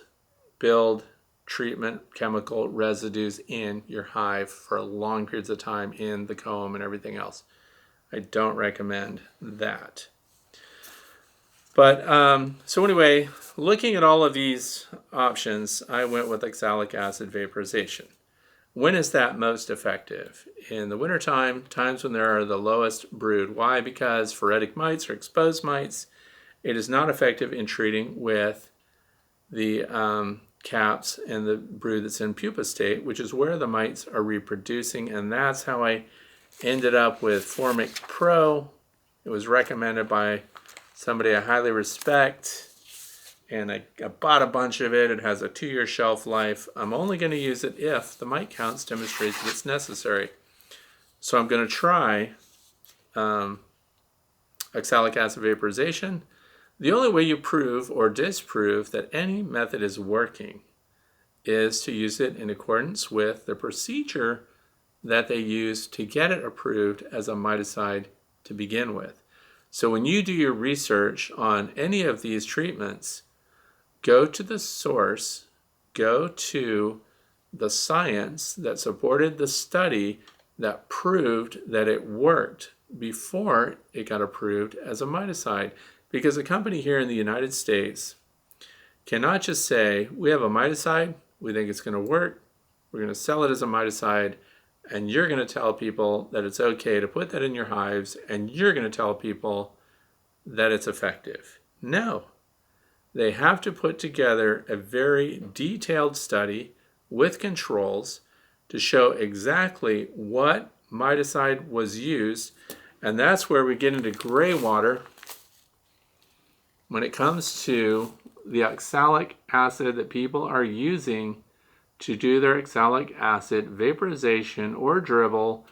build treatment chemical residues in your hive for long periods of time in the comb and everything else. I don't recommend that. But so anyway, looking at all of these options, I went with oxalic acid vaporization. When is that most effective? In the wintertime, times when there are the lowest brood. Why? Because phoretic mites or exposed mites, it is not effective in treating with the caps and the brood that's in pupa state, which is where the mites are reproducing, and that's how I ended up with Formic Pro. It was recommended by somebody I highly respect, and I bought a bunch of it. It has a 2-year shelf life. I'm only going to use it if the mite counts demonstrate that it's necessary. So I'm going to try oxalic acid vaporization. The only way you prove or disprove that any method is working is to use it in accordance with the procedure that they use to get it approved as a miticide to begin with. So when you do your research on any of these treatments, go to the source, go to the science that supported the study that proved that it worked before it got approved as a miticide. Because a company here in the United States cannot just say, we have a miticide, we think it's going to work, we're going to sell it as a miticide, and you're going to tell people that it's okay to put that in your hives, and you're going to tell people that it's effective. No. They have to put together a very detailed study with controls to show exactly what miticide was used, and that's where we get into gray water when it comes to the oxalic acid that people are using to do their oxalic acid vaporization or dribble,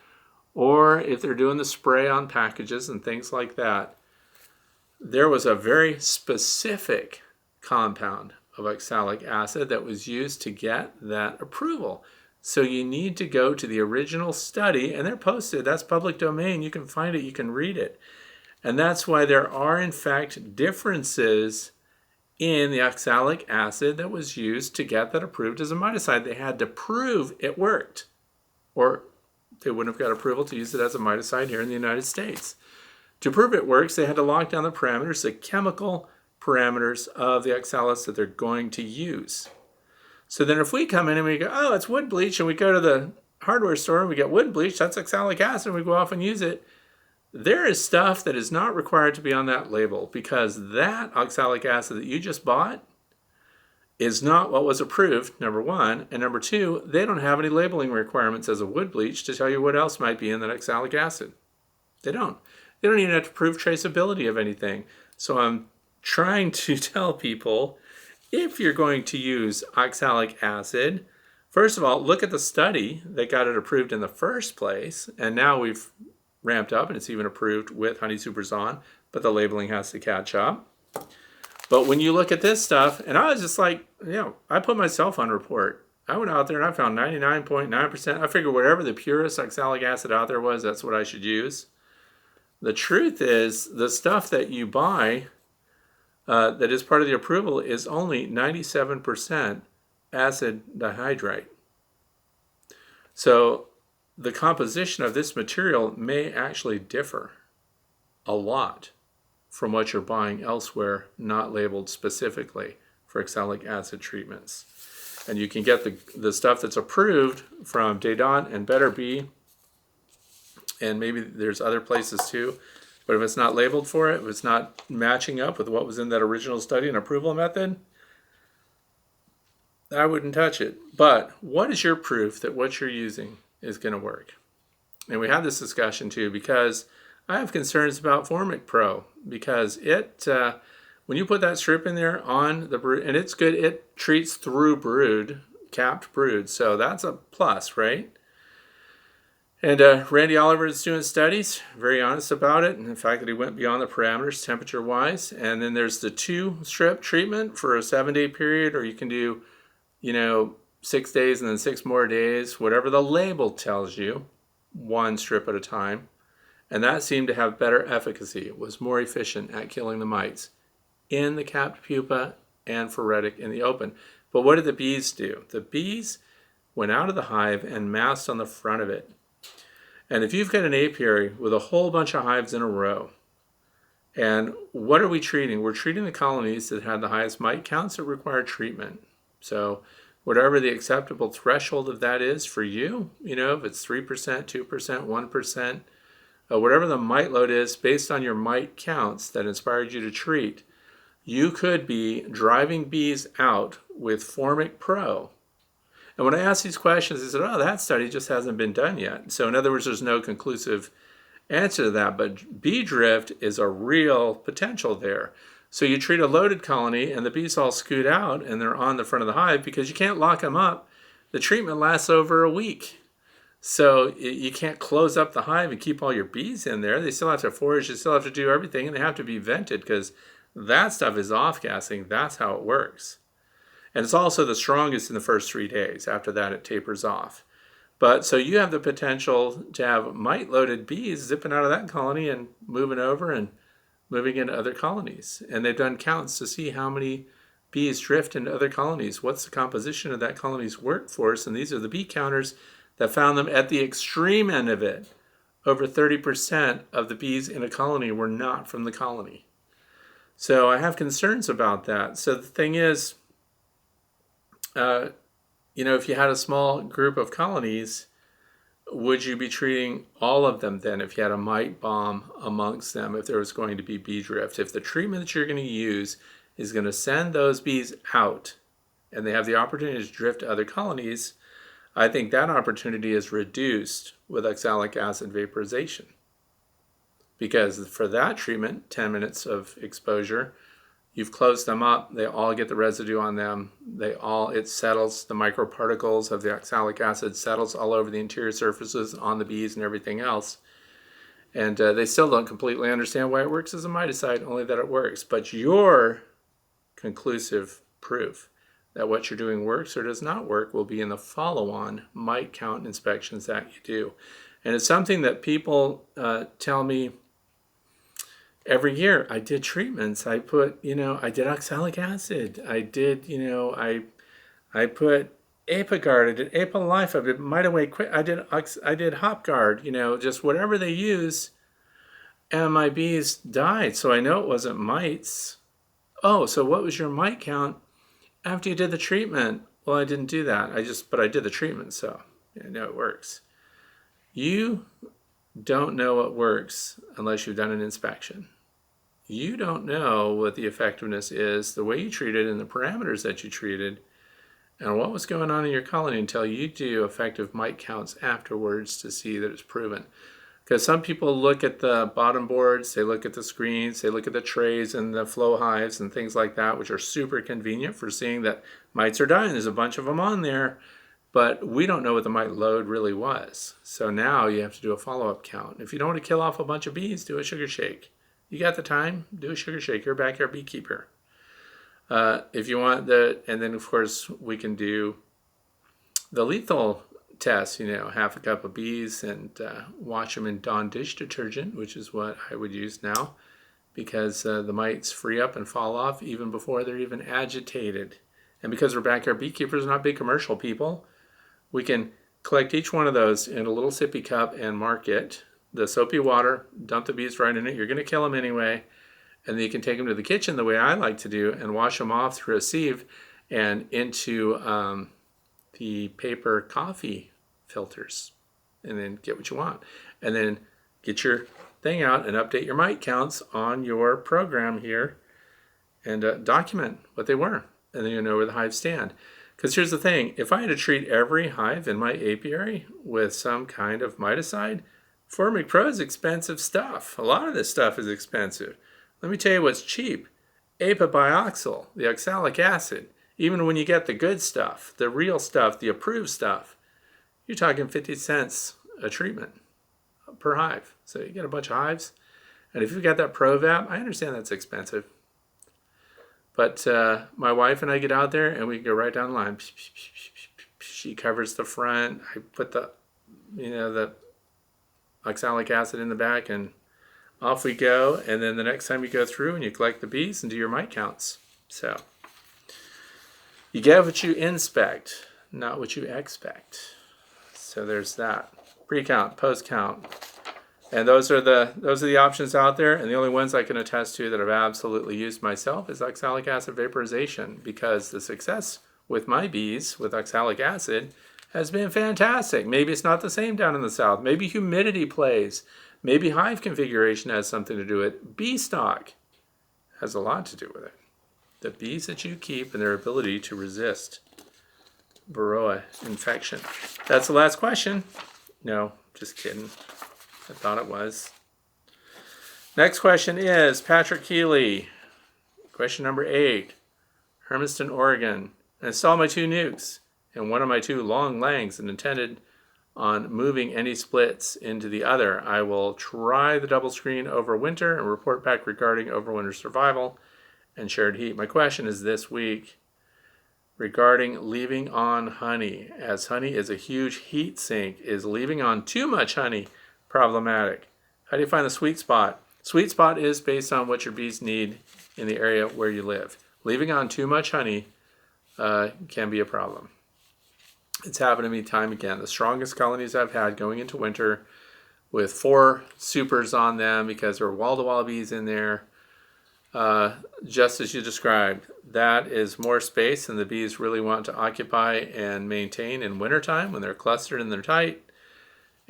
or if they're doing the spray on packages and things like that. There was a very specific compound of oxalic acid that was used to get that approval. So you need to go to the original study, and they're posted. That's public domain. You can find it. You can read it. And that's why there are, in fact, differences in the oxalic acid that was used to get that approved as a miticide. They had to prove it worked, or they wouldn't have got approval to use it as a miticide here in the United States. To prove it works, they had to lock down the parameters, the chemical parameters of the oxalates that they're going to use. So then if we come in and we go, oh, it's wood bleach, and we go to the hardware store and we get wood bleach, that's oxalic acid, and we go off and use it, there is stuff that is not required to be on that label, because that oxalic acid that you just bought is not what was approved, number one. And number two, they don't have any labeling requirements as a wood bleach to tell you what else might be in that oxalic acid. They don't. They don't even have to prove traceability of anything. So I'm trying to tell people, if you're going to use oxalic acid, first of all, look at the study that got it approved in the first place. And now we've ramped up and it's even approved with Honey Super Zon, but the labeling has to catch up. But when you look at this stuff, and I was just like, I put myself on report. I went out there and I found 99.9%. I figured whatever the purest oxalic acid out there was, that's what I should use. The truth is, the stuff that you buy that is part of the approval is only 97% acid dihydrite. So the composition of this material may actually differ a lot from what you're buying elsewhere, not labeled specifically for oxalic acid treatments. And you can get the stuff that's approved from Dadant and Better Bee, and maybe there's other places too. But if it's not labeled for it, if it's not matching up with what was in that original study and approval method, I wouldn't touch it. But what is your proof that what you're using is going to work? And we have this discussion too because I have concerns about Formic Pro, because it, when you put that strip in there on the brood, and it's good, it treats through brood, capped brood, so that's a plus, right? And Randy Oliver is doing studies, very honest about it, and the fact that he went beyond the parameters temperature-wise. And then there's the 2-strip treatment for a 7-day period, or you can do, 6 days and then 6 more days, whatever the label tells you, 1 strip at a time. And that seemed to have better efficacy. It was more efficient at killing the mites in the capped pupa and phoretic in the open. But what did the bees do? The bees went out of the hive and massed on the front of it. And if you've got an apiary with a whole bunch of hives in a row, and what are we treating? We're treating the colonies that had the highest mite counts that require treatment. So whatever the acceptable threshold of that is for you, if it's 3%, 2%, 1%, whatever the mite load is based on your mite counts that inspired you to treat, you could be driving bees out with Formic Pro. And when I asked these questions, they said, that study just hasn't been done yet. So in other words, there's no conclusive answer to that, but bee drift is a real potential there. So you treat a loaded colony and the bees all scoot out and they're on the front of the hive because you can't lock them up. The treatment lasts over a week. So you can't close up the hive and keep all your bees in there. They still have to forage, they still have to do everything, and they have to be vented because that stuff is off-gassing. That's how it works. And it's also the strongest in the first 3 days. After that, it tapers off. But so you have the potential to have mite-loaded bees zipping out of that colony and moving over and moving into other colonies. And they've done counts to see how many bees drift into other colonies. What's the composition of that colony's workforce? And these are the bee counters that found them at the extreme end of it. Over 30% of the bees in a colony were not from the colony. So I have concerns about that. So the thing is, if you had a small group of colonies, would you be treating all of them then if you had a mite bomb amongst them, if there was going to be bee drift? If the treatment that you're going to use is going to send those bees out and they have the opportunity to drift to other colonies, I think that opportunity is reduced with oxalic acid vaporization. Because for that treatment, 10 minutes of exposure, you've closed them up, they all get the residue on them, it settles, the microparticles of the oxalic acid settles all over the interior surfaces on the bees and everything else. And they still don't completely understand why it works as a miticide, only that it works. But your conclusive proof that what you're doing works or does not work will be in the follow-on mite count inspections that you do. And it's something that people tell me every year. I did treatments. I put, I did oxalic acid. I did, I put Apiguard. I did Apilife. I did Mitaway Quick. I did Hopguard, just whatever they use. And my bees died. So I know it wasn't mites. Oh, so what was your mite count after you did the treatment? Well, I didn't do that. But I did the treatment, so I know it works. You don't know what works unless you've done an inspection. You don't know what the effectiveness is, the way you treated and the parameters that you treated, and what was going on in your colony until you do effective mite counts afterwards to see that it's proven. Because some people look at the bottom boards, they look at the screens, they look at the trays and the flow hives and things like that, which are super convenient for seeing that mites are dying. There's a bunch of them on there, but we don't know what the mite load really was. So now you have to do a follow-up count. If you don't want to kill off a bunch of bees, do a sugar shake. You got the time? Do a sugar shake. You're a backyard beekeeper. If you want and then of course we can do the lethal test, half a cup of bees and wash them in Dawn dish detergent, which is what I would use now. because the mites free up and fall off even before they're even agitated. And because we're backyard beekeepers, not big commercial people, we can collect each one of those in a little sippy cup and mark it. The soapy water, dump the bees right in it. You're going to kill them anyway. And then you can take them to the kitchen the way I like to do and wash them off through a sieve and into the paper coffee filters. And then get what you want. And then get your thing out and update your mite counts on your program here and document what they were. And then you know where the hives stand. Because here's the thing, if I had to treat every hive in my apiary with some kind of miticide, Formic Pro is expensive stuff. A lot of this stuff is expensive. Let me tell you what's cheap. Apabioxol, the oxalic acid. Even when you get the good stuff, the real stuff, the approved stuff, you're talking 50 cents a treatment per hive. So you get a bunch of hives. And if you've got that ProVap, I understand that's expensive. But my wife and I get out there and we go right down the line. She covers the front. I put the oxalic acid in the back and off we go. And then the next time you go through and you collect the bees and do your mite counts. So you get what you inspect, not what you expect. So there's that. Pre-count, post-count. And those are the options out there, and the only ones I can attest to that I've absolutely used myself is oxalic acid vaporization, because the success with my bees with oxalic acid has been fantastic. Maybe it's not the same down in the south. Maybe humidity plays. Maybe hive configuration has something to do with it. Bee stock has a lot to do with it. The bees that you keep and their ability to resist Varroa infection. That's the last question. No, just kidding. I thought it was. Next question is Patrick Keeley. Question number 8. Hermiston, Oregon. I installed my 2 nukes and one of my 2 long langs and intended on moving any splits into the other. I will try the double screen over winter and report back regarding overwinter survival and shared heat. My question is this week regarding leaving on honey. As honey is a huge heat sink, is leaving on too much honey problematic? How do you find the sweet spot? Sweet spot is based on what your bees need in the area where you live. Leaving on too much honey can be a problem. It's happened to me time again. The strongest colonies I've had going into winter with 4 supers on them because there were wall-to-wall bees in there, just as you described. That is more space than the bees really want to occupy and maintain in wintertime when they're clustered and they're tight.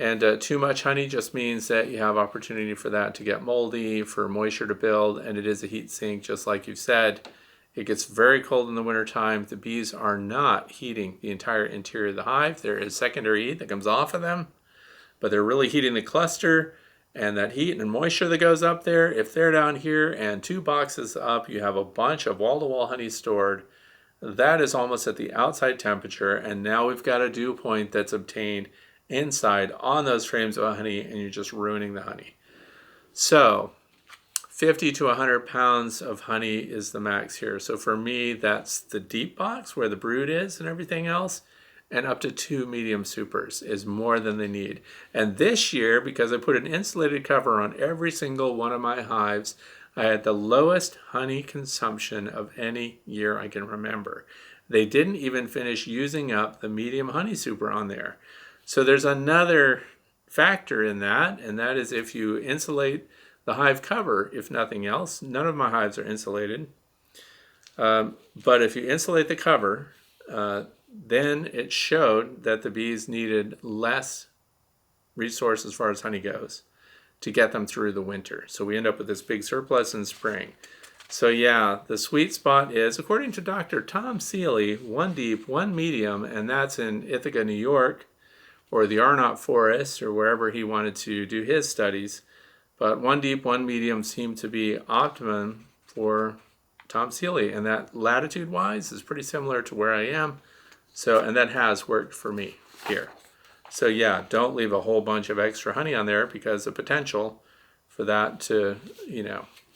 And too much honey just means that you have opportunity for that to get moldy, for moisture to build, and it is a heat sink, just like you've said. It gets very cold in the wintertime. The bees are not heating the entire interior of the hive. There is secondary heat that comes off of them, but they're really heating the cluster, and that heat and moisture that goes up there, if they're down here and 2 boxes up, you have a bunch of wall-to-wall honey stored. That is almost at the outside temperature, and now we've got a dew point that's obtained inside on those frames of honey, and you're just ruining the honey. So 50 to 100 pounds of honey is the max here. So for me, that's the deep box where the brood is and everything else, and up to 2 medium supers is more than they need. And this year, because I put an insulated cover on every single one of my hives, I had the lowest honey consumption of any year I can remember. They didn't even finish using up the medium honey super on there. So there's another factor in that, and that is if you insulate the hive cover, if nothing else. None of my hives are insulated. But if you insulate the cover, then it showed that the bees needed less resource as far as honey goes to get them through the winter. So we end up with this big surplus in spring. So yeah, the sweet spot is, according to Dr. Tom Seeley, 1 deep, 1 medium, and that's in Ithaca, New York, or the Arnott Forest, or wherever he wanted to do his studies. But 1 deep, 1 medium seemed to be optimum for Tom Seeley, and that latitude-wise is pretty similar to where I am. So, and that has worked for me here. So yeah, don't leave a whole bunch of extra honey on there, because the potential for that to,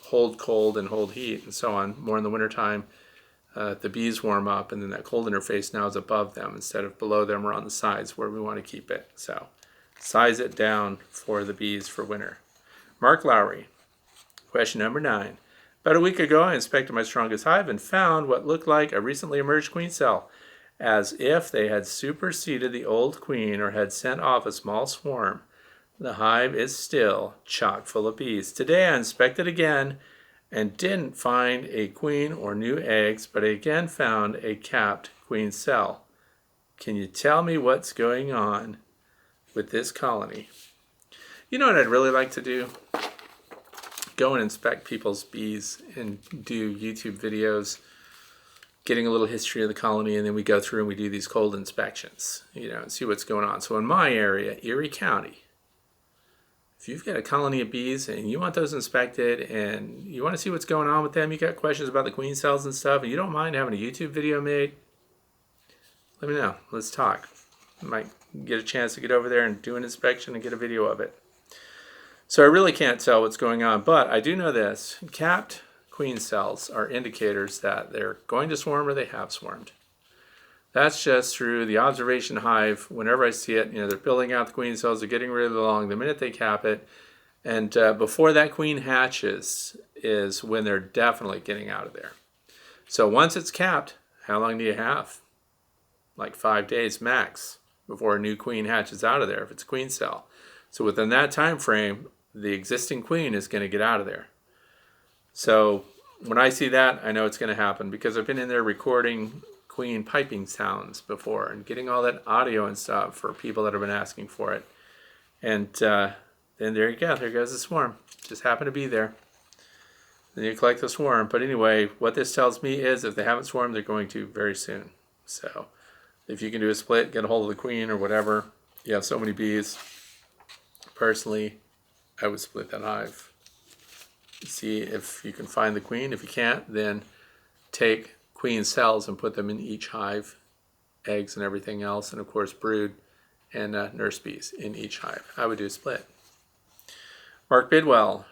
hold cold and hold heat and so on, more in the wintertime, the bees warm up, and then that cold interface now is above them instead of below them or on the sides where we want to keep it. So size it down for the bees for winter. Mark Lowry, Question number 9. About a week ago, I inspected my strongest hive and found what looked like a recently emerged queen cell, as if they had superseded the old queen or had sent off a small swarm. The hive is still chock full of bees. Today I inspected again and didn't find a queen or new eggs, but I again found a capped queen cell. Can you tell me what's going on with this colony? You know what I'd really like to do? Go and inspect people's bees and do YouTube videos, getting a little history of the colony, and then we go through and we do these cold inspections, and see what's going on. So in my area, Erie County, if you've got a colony of bees and you want those inspected and you want to see what's going on with them, you got questions about the queen cells and stuff, and you don't mind having a YouTube video made, let me know. Let's talk. I might get a chance to get over there and do an inspection and get a video of it. So I really can't tell what's going on, but I do know this. Capped queen cells are indicators that they're going to swarm or they have swarmed. That's just through the observation hive. Whenever I see it, they're building out the queen cells, they're getting really long. The minute they cap it, and before that queen hatches is when they're definitely getting out of there. So once it's capped, how long do you have? Like 5 days max before a new queen hatches out of there if it's a queen cell. So within that time frame, the existing queen is going to get out of there. So when I see that, I know it's going to happen because I've been in there recording queen piping sounds before and getting all that audio and stuff for people that have been asking for it. And then there you go. There goes the swarm. Just happened to be there. Then you collect the swarm. But anyway, what this tells me is if they haven't swarmed, they're going to very soon. So if you can do a split, get a hold of the queen or whatever. You have so many bees. Personally, I would split that hive. See if you can find the queen. If you can't, then take queen cells and put them in each hive, eggs and everything else, and of course brood and nurse bees in each hive. I would do a split. Mark Bidwell.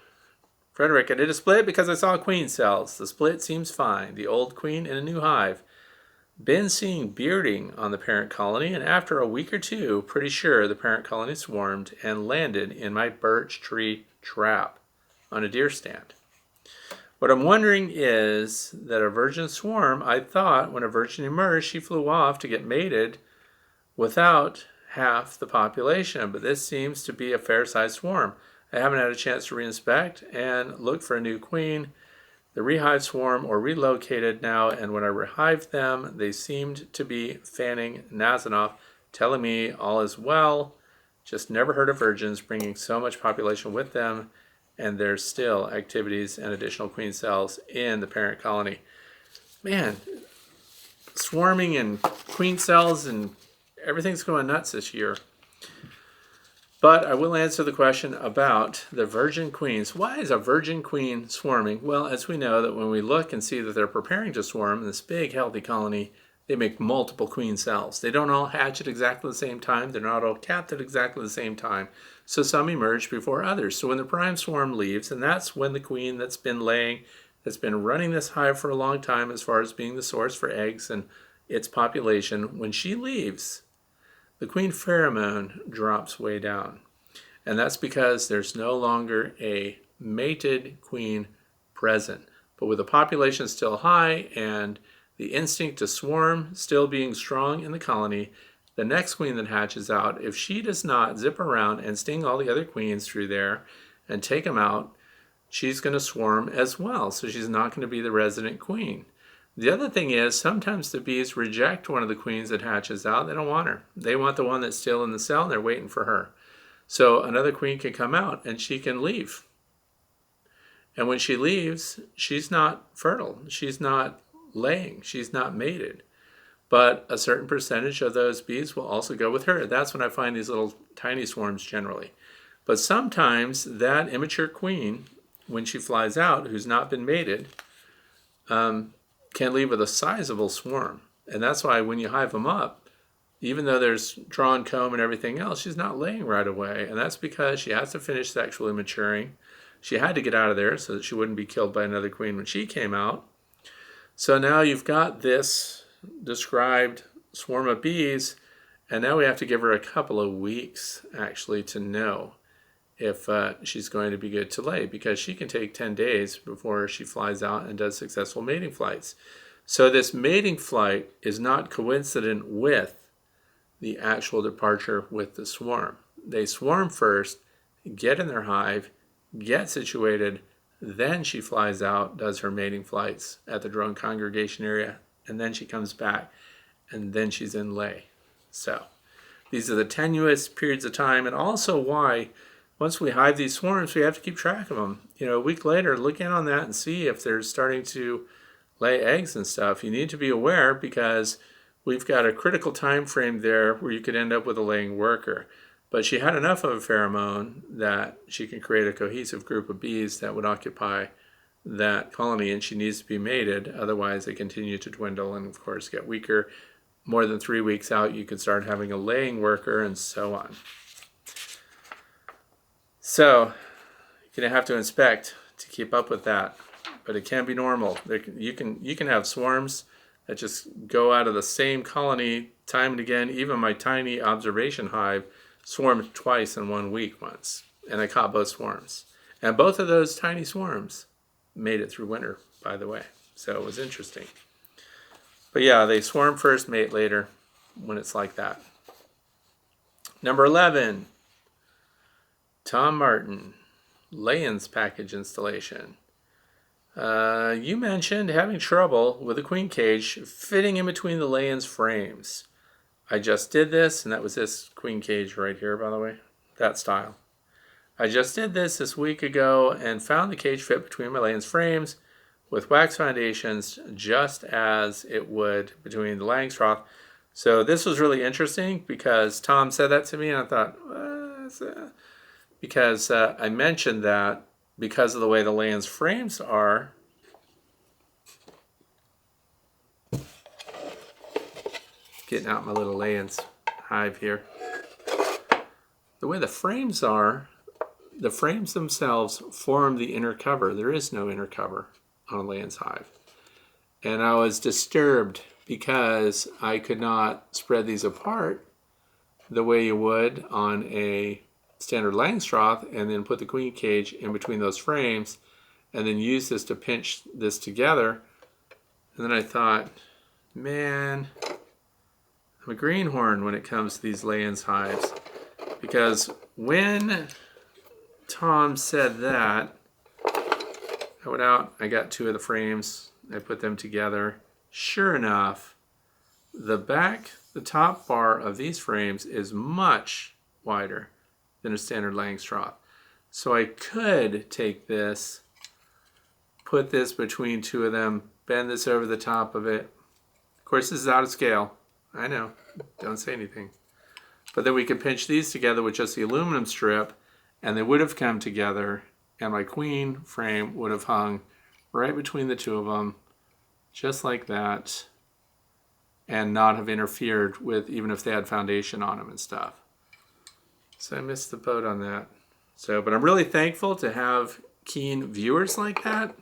Frederick, I did a split because I saw queen cells. The split seems fine. The old queen in a new hive. Been seeing bearding on the parent colony, and after a week or two, pretty sure the parent colony swarmed and landed in my birch tree trap on a deer stand. What I'm wondering is that a virgin swarm, I thought when a virgin emerged, she flew off to get mated without half the population, but this seems to be a fair-sized swarm. I haven't had a chance to reinspect and look for a new queen. The rehive swarm or relocated now, and when I rehived them, they seemed to be fanning Nasinoff, telling me all is well. Just never heard of virgins bringing so much population with them, and there's still activities and additional queen cells in the parent colony. Man, swarming and queen cells and everything's going nuts this year. But I will answer the question about the virgin queens. Why is a virgin queen swarming? Well, as we know that when we look and see that they're preparing to swarm in this big healthy colony, they make multiple queen cells. They don't all hatch at exactly the same time. They're not all capped at exactly the same time. So some emerge before others. So when the prime swarm leaves, and that's when the queen that's been laying, that's been running this hive for a long time as far as being the source for eggs and its population, when she leaves, the queen pheromone drops way down. And that's because there's no longer a mated queen present. But with the population still high and the instinct to swarm still being strong in the colony, the next queen that hatches out, if she does not zip around and sting all the other queens through there and take them out, she's going to swarm as well. So she's not going to be the resident queen. The other thing is sometimes the bees reject one of the queens that hatches out. They don't want her. They want the one that's still in the cell and they're waiting for her. So another queen can come out and she can leave. And when she leaves, she's not fertile. She's not laying. She's not mated. But a certain percentage of those bees will also go with her. That's when I find these little tiny swarms generally. But sometimes that immature queen, when she flies out, who's not been mated, can leave with a sizable swarm. And that's why when you hive them up, even though there's drawn comb and everything else, she's not laying right away. And that's because she has to finish sexually maturing. She had to get out of there so that she wouldn't be killed by another queen when she came out. So now you've got this described swarm of bees, and now we have to give her a couple of weeks actually to know if she's going to be good to lay, because she can take 10 days before she flies out and does successful mating flights. So this mating flight is not coincident with the actual departure with the swarm. They swarm first, get in their hive, get situated, then she flies out, does her mating flights at the drone congregation area, and then she comes back, and then she's in lay. So these are the tenuous periods of time, and also why once we hive these swarms, we have to keep track of them. A week later, look in on that and see if they're starting to lay eggs and stuff. You need to be aware, because we've got a critical time frame there where you could end up with a laying worker. But she had enough of a pheromone that she can create a cohesive group of bees that would occupy that colony, and she needs to be mated. Otherwise, they continue to dwindle and, of course, get weaker. More than 3 weeks out, you could start having a laying worker, and so on. So you're going to have to inspect to keep up with that, but it can be normal. You can have swarms that just go out of the same colony time and again. Even my tiny observation hive swarmed twice in 1 week once, and I caught both swarms. And both of those tiny swarms made it through winter, by the way. So it was interesting. But yeah, they swarm first, mate later when it's like that. Number 11, Tom Martin, lay-ins package installation. You mentioned having trouble with the queen cage fitting in between the lay-ins frames. I just did this, and that was this queen cage right here, by the way, that style. I just did this week ago and found the cage fit between my lay-ins frames with wax foundations, just as it would between the Langstroth. So this was really interesting because Tom said that to me, and I thought, because I mentioned that because of the way the lay-ins frames are, getting out my little lay-ins hive here. The way the frames are, the frames themselves form the inner cover. There is no inner cover on a lay-ins hive. And I was disturbed because I could not spread these apart the way you would on a standard Langstroth and then put the queen cage in between those frames and then use this to pinch this together. And then I thought, man, I'm a greenhorn when it comes to these lay-ins hives, because when Tom said that, I went out, I got 2 of the frames, I put them together. Sure enough, the top bar of these frames is much wider than a standard Langstroth. So I could take this, put this between 2 of them, bend this over the top of it. Of course, this is out of scale. I know, don't say anything. But then we could pinch these together with just the aluminum strip, and they would have come together, and my queen frame would have hung right between the 2 of them, just like that, and not have interfered with, even if they had foundation on them and stuff. So I missed the boat on that. But I'm really thankful to have keen viewers like that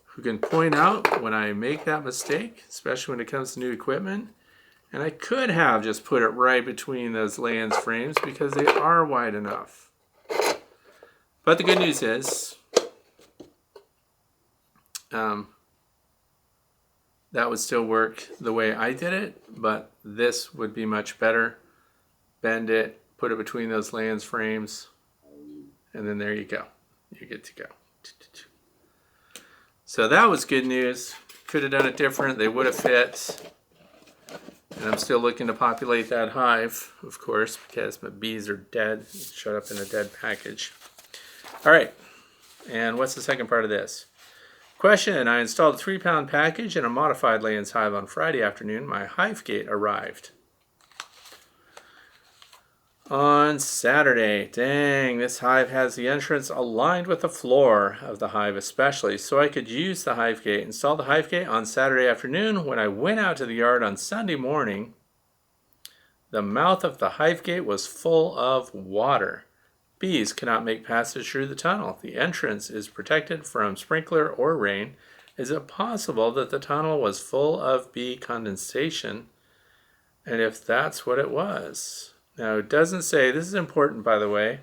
who can point out when I make that mistake, especially when it comes to new equipment. And I could have just put it right between those lay-ins frames because they are wide enough. But the good news is that would still work the way I did it, but this would be much better. Bend it, put it between those lay-ins frames, and then there you go. You're good to go. So that was good news. Could have done it different. They would have fit. And I'm still looking to populate that hive, of course, because my bees are dead. Showed up in a dead package. All right. And what's the second part of this? Question: I installed a 3-pound package in a modified lay-ins hive on Friday afternoon. My hive gate arrived on Saturday. Dang, this hive has the entrance aligned with the floor of the hive especially, so I could use the hive gate. Installed the hive gate on Saturday afternoon. When I went out to the yard on Sunday morning, the mouth of the hive gate was full of water. Bees cannot make passage through the tunnel. The entrance is protected from sprinkler or rain. Is it possible that the tunnel was full of bee condensation? And if that's what it was... Now, it doesn't say, this is important by the way,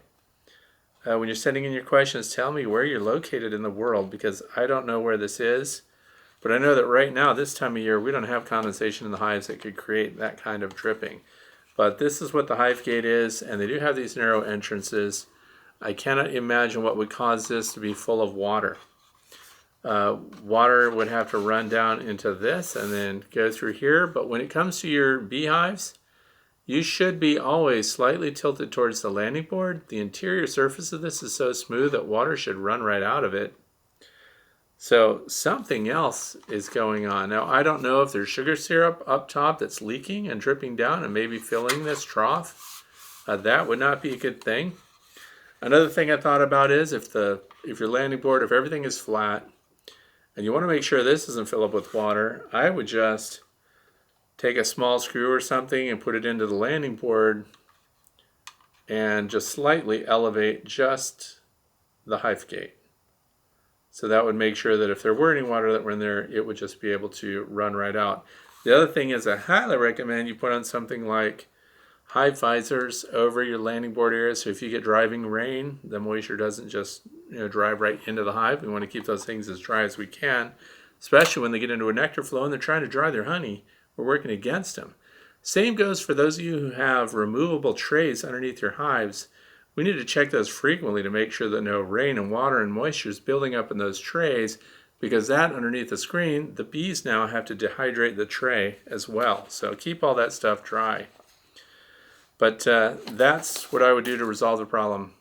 when you're sending in your questions, tell me where you're located in the world, because I don't know where this is. But I know that right now, this time of year, we don't have condensation in the hives that could create that kind of dripping. But this is what the hive gate is, and they do have these narrow entrances. I cannot imagine what would cause this to be full of water. Water would have to run down into this and then go through here. But when it comes to your beehives, you should be always slightly tilted towards the landing board. The interior surface of this is so smooth that water should run right out of it. So something else is going on. Now, I don't know if there's sugar syrup up top that's leaking and dripping down and maybe filling this trough. That would not be a good thing. Another thing I thought about is if your landing board, if everything is flat and you want to make sure this doesn't fill up with water, I would just take a small screw or something and put it into the landing board and just slightly elevate just the hive gate. So that would make sure that if there were any water that were in there, it would just be able to run right out. The other thing is I highly recommend you put on something like hive visors over your landing board area. So if you get driving rain, the moisture doesn't just drive right into the hive. We want to keep those things as dry as we can, especially when they get into a nectar flow and they're trying to dry their honey. We're working against them. Same goes for those of you who have removable trays underneath your hives. We need to check those frequently to make sure that no rain and water and moisture is building up in those trays, because that underneath the screen, the bees now have to dehydrate the tray as well. So keep all that stuff dry. But that's what I would do to resolve the problem.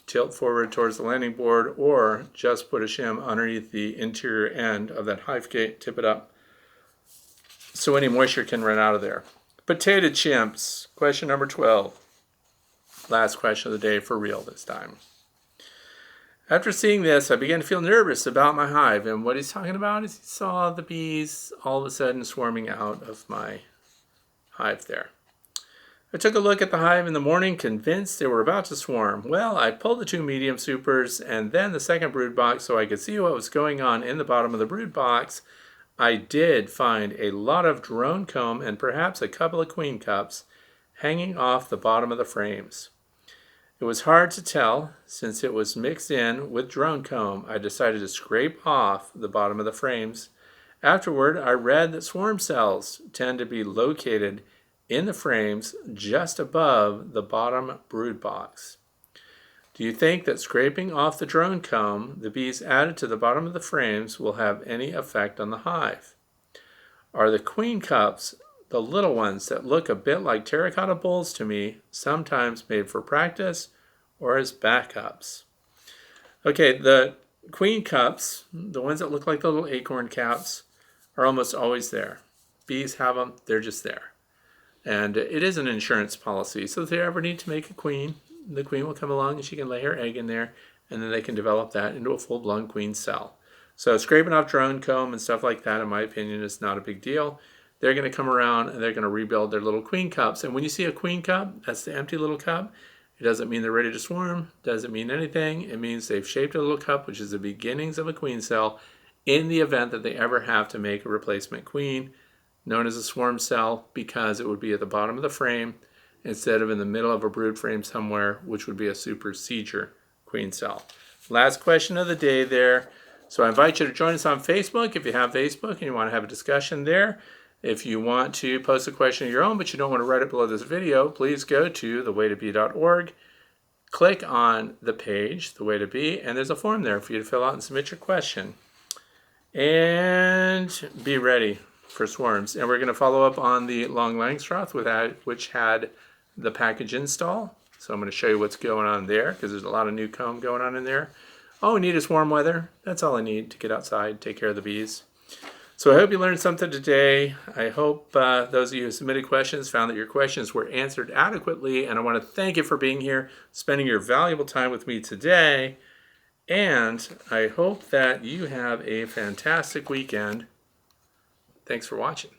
Tilt forward towards the landing board, or just put a shim underneath the interior end of that hive gate, tip it up, so any moisture can run out of there. Potato chimps, question number 12. Last question of the day for real this time. After seeing this, I began to feel nervous about my hive. And what he's talking about is he saw the bees all of a sudden swarming out of my hive there. I took a look at the hive in the morning, convinced they were about to swarm. Well, I pulled the 2 medium supers and then the second brood box so I could see what was going on in the bottom of the brood box. I did find a lot of drone comb and perhaps a couple of queen cups hanging off the bottom of the frames. It was hard to tell since it was mixed in with drone comb. I decided to scrape off the bottom of the frames. Afterward, I read that swarm cells tend to be located in the frames just above the bottom brood box. Do you think that scraping off the drone comb the bees added to the bottom of the frames will have any effect on the hive? Are the queen cups, the little ones that look a bit like terracotta bowls to me, sometimes made for practice or as backups? Okay, the queen cups, the ones that look like the little acorn caps, are almost always there. Bees have them, they're just there. And it is an insurance policy, so if they ever need to make a queen, the queen will come along and she can lay her egg in there, and then they can develop that into a full-blown queen cell. So scraping off drone comb and stuff like that, in my opinion, is not a big deal. They're going to come around and they're going to rebuild their little queen cups. And when you see a queen cup, that's the empty little cup. It doesn't mean they're ready to swarm. Doesn't mean anything. It means they've shaped a little cup, which is the beginnings of a queen cell, in the event that they ever have to make a replacement queen, known as a swarm cell, because it would be at the bottom of the frame instead of in the middle of a brood frame somewhere, which would be a supersedure queen cell. Last question of the day there. So I invite you to join us on Facebook if you have Facebook and you want to have a discussion there. If you want to post a question of your own, but you don't want to write it below this video, please go to thewaytobee.org, click on the page, The Way to Bee, and there's a form there for you to fill out and submit your question. And be ready for swarms. And we're going to follow up on the long Langstroth, which had the package install. So I'm going to show you what's going on there, because there's a lot of new comb going on in there. All we need is warm weather. That's all I need to get outside, take care of the bees. So I hope you learned something today. I hope those of you who submitted questions found that your questions were answered adequately. And I want to thank you for being here, spending your valuable time with me today. And I hope that you have a fantastic weekend. Thanks for watching.